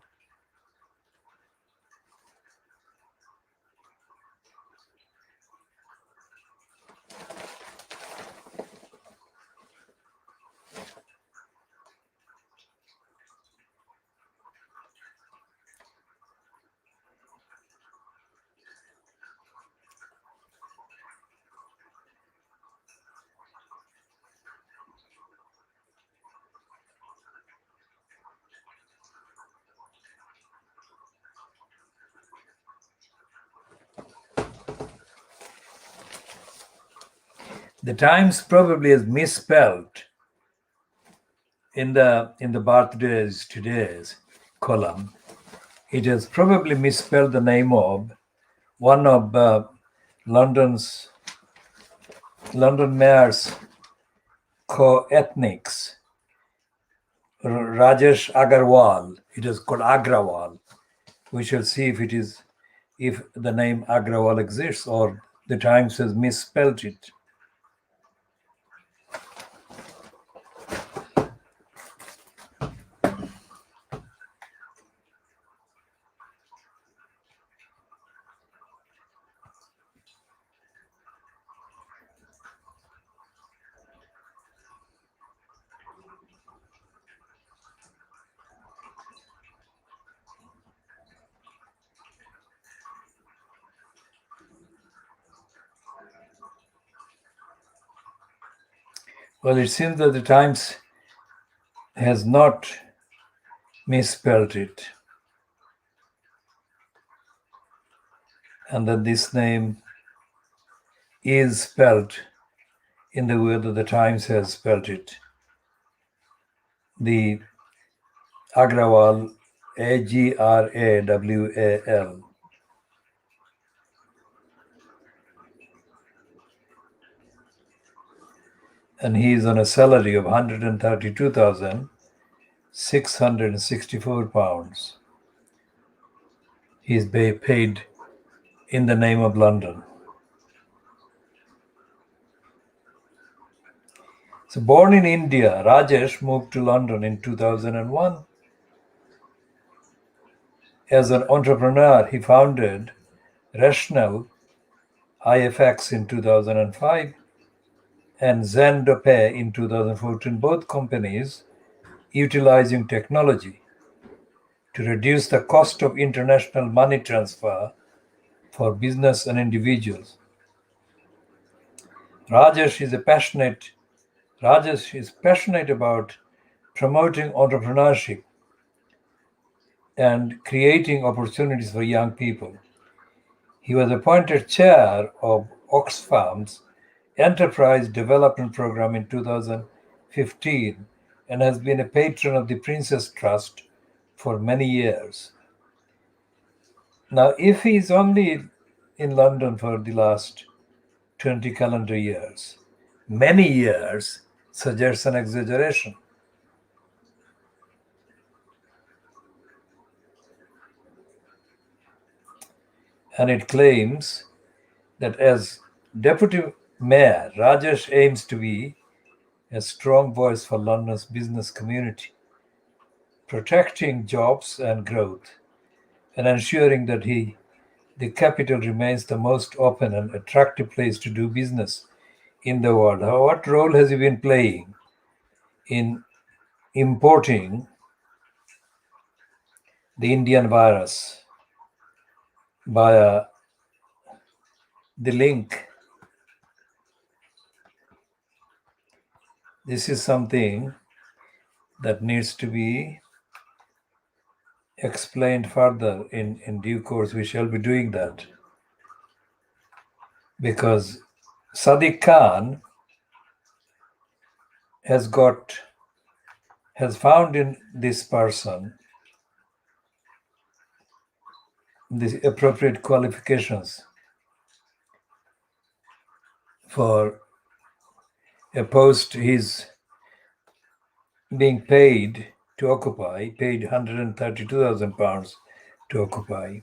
The Times probably has misspelled in the birthdays today's column. It has probably misspelled the name of one of London mayor's co-ethnics, Rajesh Agarwal. It is called Agrawal. We shall see if the name Agrawal exists or the Times has misspelled it. Well, it seems that the Times has not misspelled it, and that this name is spelled in the way that the Times has spelled it. The Agrawal, Agrawal. And he is on a salary of £132,664. He is paid in the name of London. So born in India, Rajesh moved to London in 2001. As an entrepreneur, he founded Rational IFX in 2005 and Zendope in 2014, both companies utilizing technology to reduce the cost of international money transfer for business and individuals. Rajesh is passionate about promoting entrepreneurship and creating opportunities for young people. He was appointed chair of Oxfam's Enterprise Development Program in 2015 and has been a patron of the Prince's Trust for many years. Now, if he is only in London for the last 20 calendar years, many years suggests an exaggeration. And it claims that as deputy mayor, Rajesh aims to be a strong voice for London's business community, protecting jobs and growth, and ensuring that the capital remains the most open and attractive place to do business in the world. What role has he been playing in importing the Indian virus via the link? This is something that needs to be explained further in due course. We shall be doing that because Sadiq Khan has found in this person the appropriate qualifications for a post. He's being paid to occupy, paid £132,000 to occupy.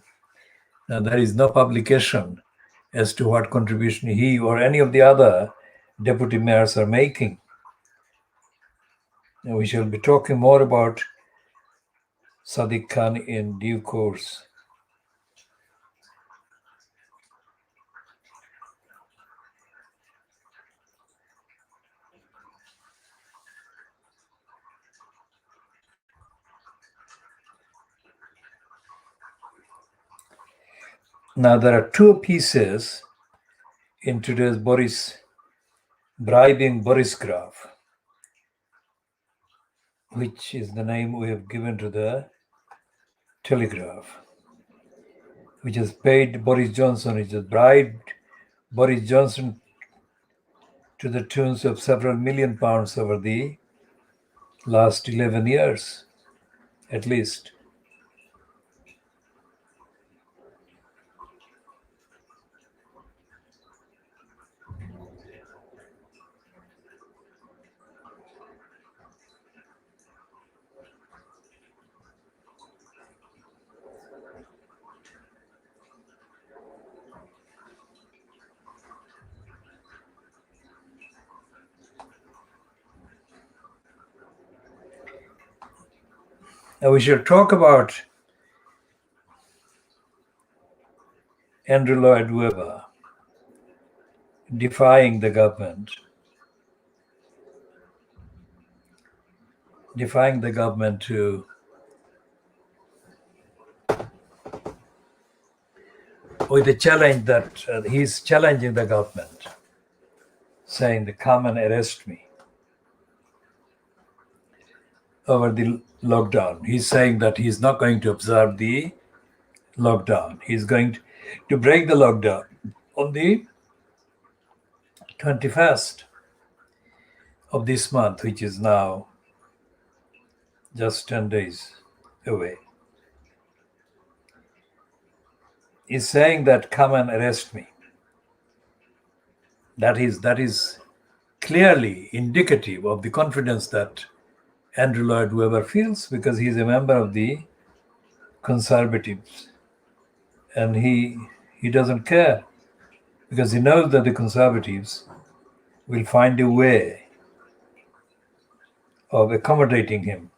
Now, there is no publication as to what contribution he or any of the other deputy mayors are making. And we shall be talking more about Sadiq Khan in due course. Now, there are two pieces in today's bribing Boris graph, which is the name we have given to the Telegraph, which has paid Boris Johnson, which has bribed Boris Johnson to the tunes of several million pounds over the last 11 years, at least. Now we shall talk about Andrew Lloyd Webber defying the government to with the challenge that he's challenging the government, saying to come and arrest me over the lockdown. He's saying that he's not going to observe the lockdown. He's going to break the lockdown on the 21st of this month, which is now just 10 days away. He's saying that come and arrest me. That is clearly indicative of the confidence that Andrew Lloyd Webber feels, because he's a member of the Conservatives, and he doesn't care, because he knows that the Conservatives will find a way of accommodating him.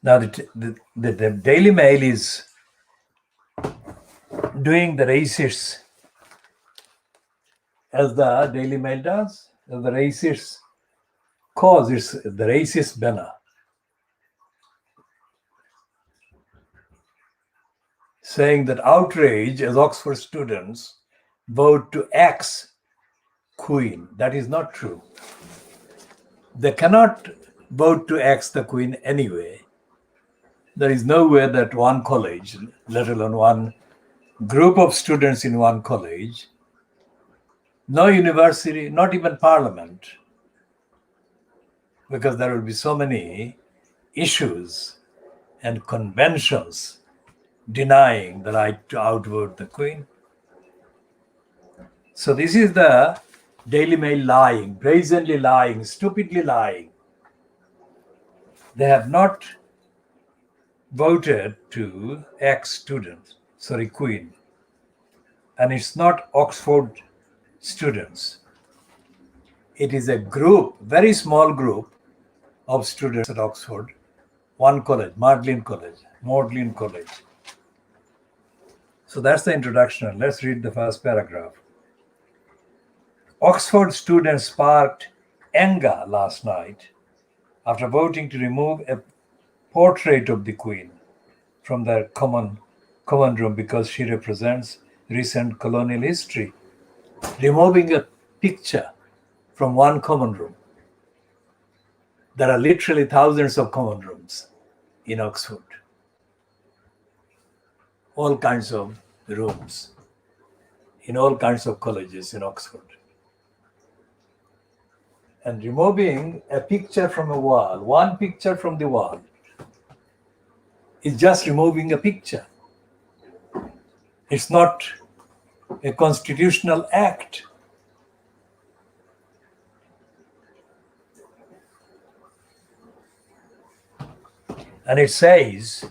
Now the Daily Mail is doing the racists as the Daily Mail does, as the racists cause. It's the racist banner saying that outrage as Oxford students vote to axe Queen. That is not true. They cannot vote to axe the Queen anyway. There is no way that one college, let alone one group of students in one college, no university, not even parliament, because there will be so many issues and conventions denying the right to outvote the Queen. So this is the Daily Mail lying, brazenly lying, stupidly lying. They have not voted to Queen. And it's not Oxford students. It is a group, very small group of students at Oxford, one college, Magdalen College. So that's the introduction. Let's read the first paragraph. Oxford students sparked anger last night after voting to remove a portrait of the Queen from their common room because she represents recent colonial history. Removing a picture from one common room. There are literally thousands of common rooms in Oxford. All kinds of rooms in all kinds of colleges in Oxford. And removing a picture from a wall, one picture from the wall, is just removing a picture. It's not a constitutional act. And it says,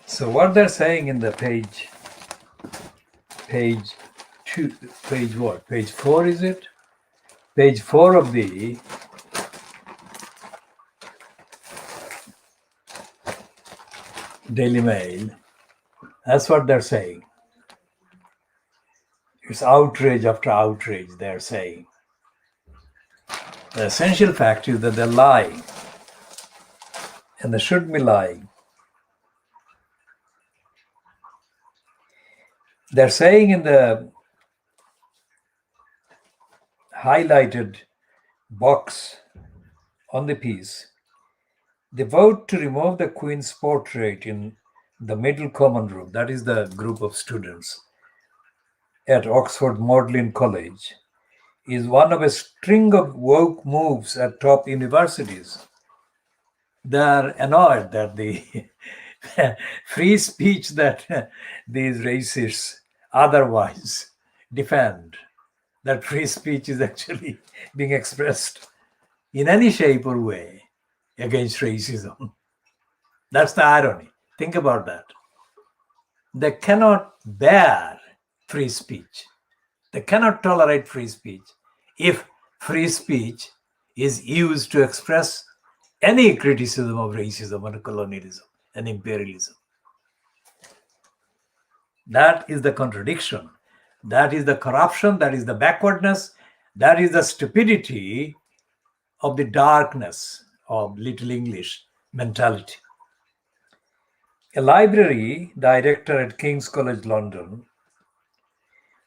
so what they're saying in the page two, page what? Page 4, is it? Page 4 of the Daily Mail. That's what they're saying. It's outrage after outrage, they're saying. The essential fact is that they're lying. And they shouldn't be lying. They're saying in the highlighted box on the piece, they vote to remove the Queen's portrait in the Middle Common Room, that is the group of students at Oxford Magdalen College, is one of a string of woke moves at top universities. They're annoyed that the free speech that these racists otherwise defend, that free speech is actually being expressed in any shape or way against racism. That's the irony. Think about that. They cannot bear free speech. They cannot tolerate free speech if free speech is used to express any criticism of racism and colonialism and imperialism. That is the contradiction. That is the corruption. That is the backwardness. That is the stupidity of the darkness of Little English mentality. A library director at King's College London,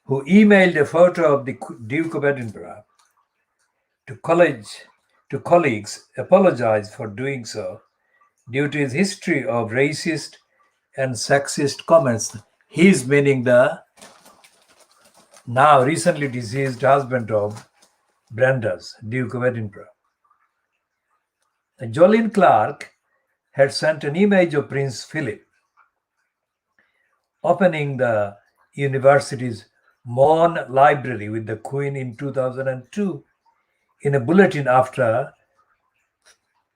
who emailed a photo of the Duke of Edinburgh to colleagues, apologized for doing so due to his history of racist and sexist comments. He's meaning the now recently deceased husband of Brenda's, Duke of Edinburgh. Jolene Clark had sent an image of Prince Philip opening the university's Mon Library with the Queen in 2002 in a bulletin after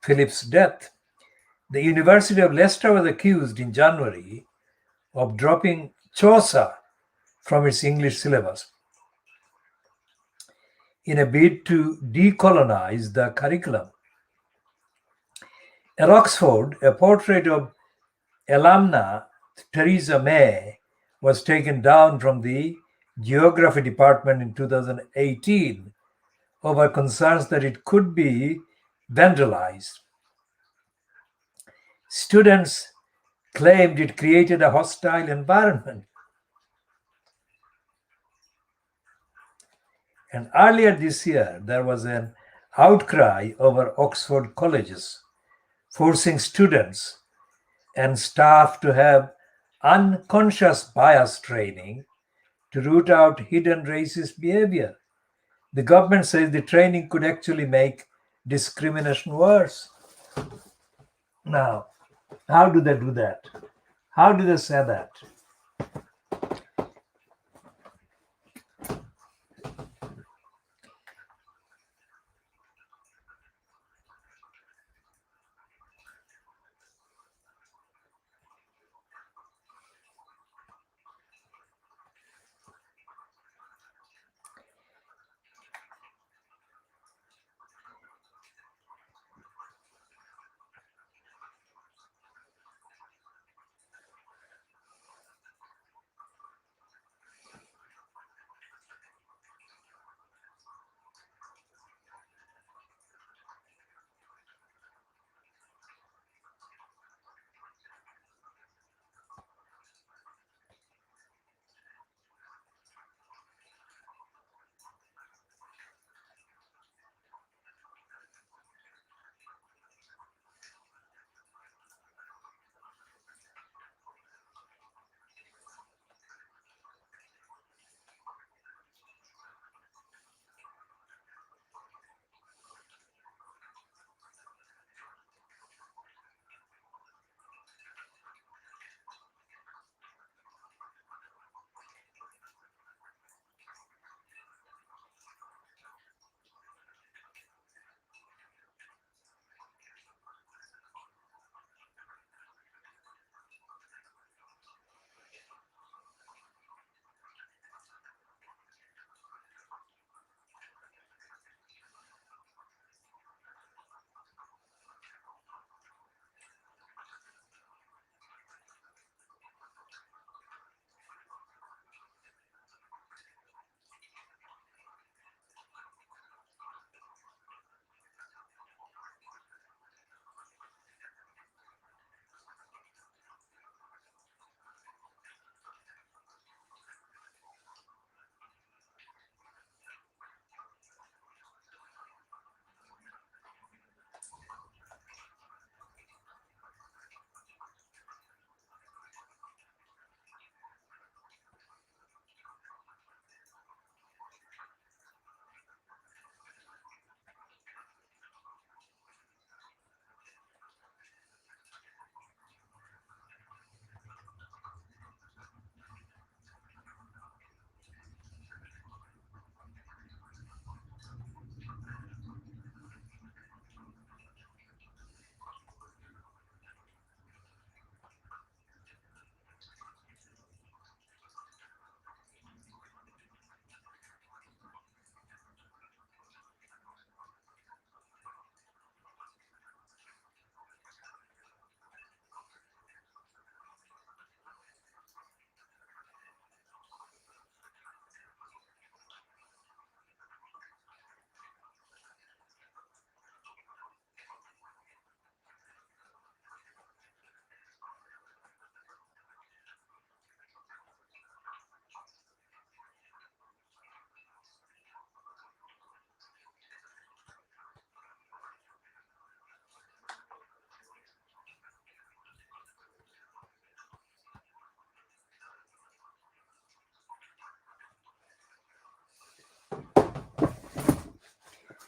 Philip's death. The University of Leicester was accused in January of dropping Chaucer from its English syllabus in a bid to decolonize the curriculum. At Oxford, a portrait of alumna Theresa May was taken down from the Geography department in 2018 over concerns that it could be vandalized. Students claimed it created a hostile environment. And earlier this year, there was an outcry over Oxford colleges forcing students and staff to have unconscious bias training to root out hidden racist behavior. The government says the training could actually make discrimination worse. Now, how do they do that? How do they say that?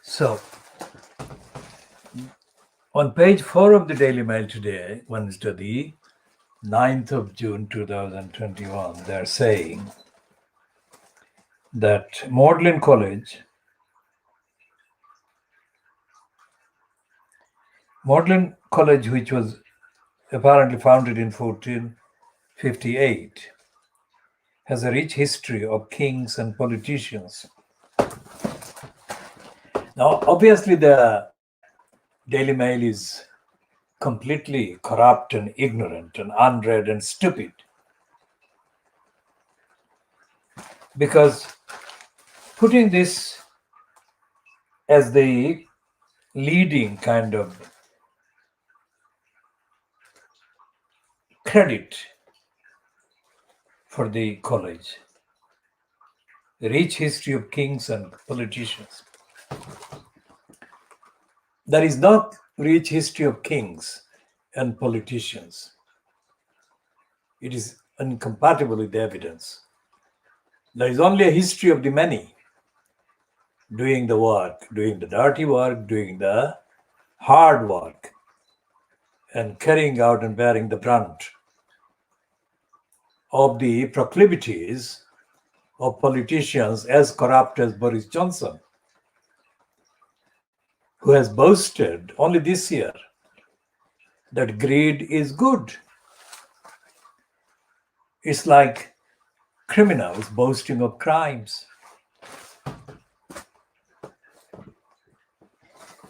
So, on page 4 of the Daily Mail today, Wednesday, the 9th of June 2021, they're saying that Magdalen College, which was apparently founded in 1458, has a rich history of kings and politicians. Now, obviously, the Daily Mail is completely corrupt and ignorant and unread and stupid, because putting this as the leading kind of credit for the college. The rich history of kings and politicians. There is no rich history of kings and politicians. It is incompatible with the evidence. There is only a history of the many doing the work, doing the dirty work, doing the hard work, and carrying out and bearing the brunt of the proclivities of politicians as corrupt as Boris Johnson, who has boasted only this year that greed is good. It's like criminals boasting of crimes.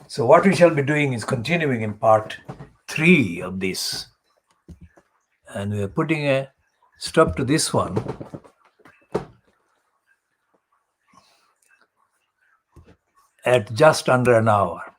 So what we shall be doing is continuing in part 3 of this. And we are putting a stop to this one at just under an hour.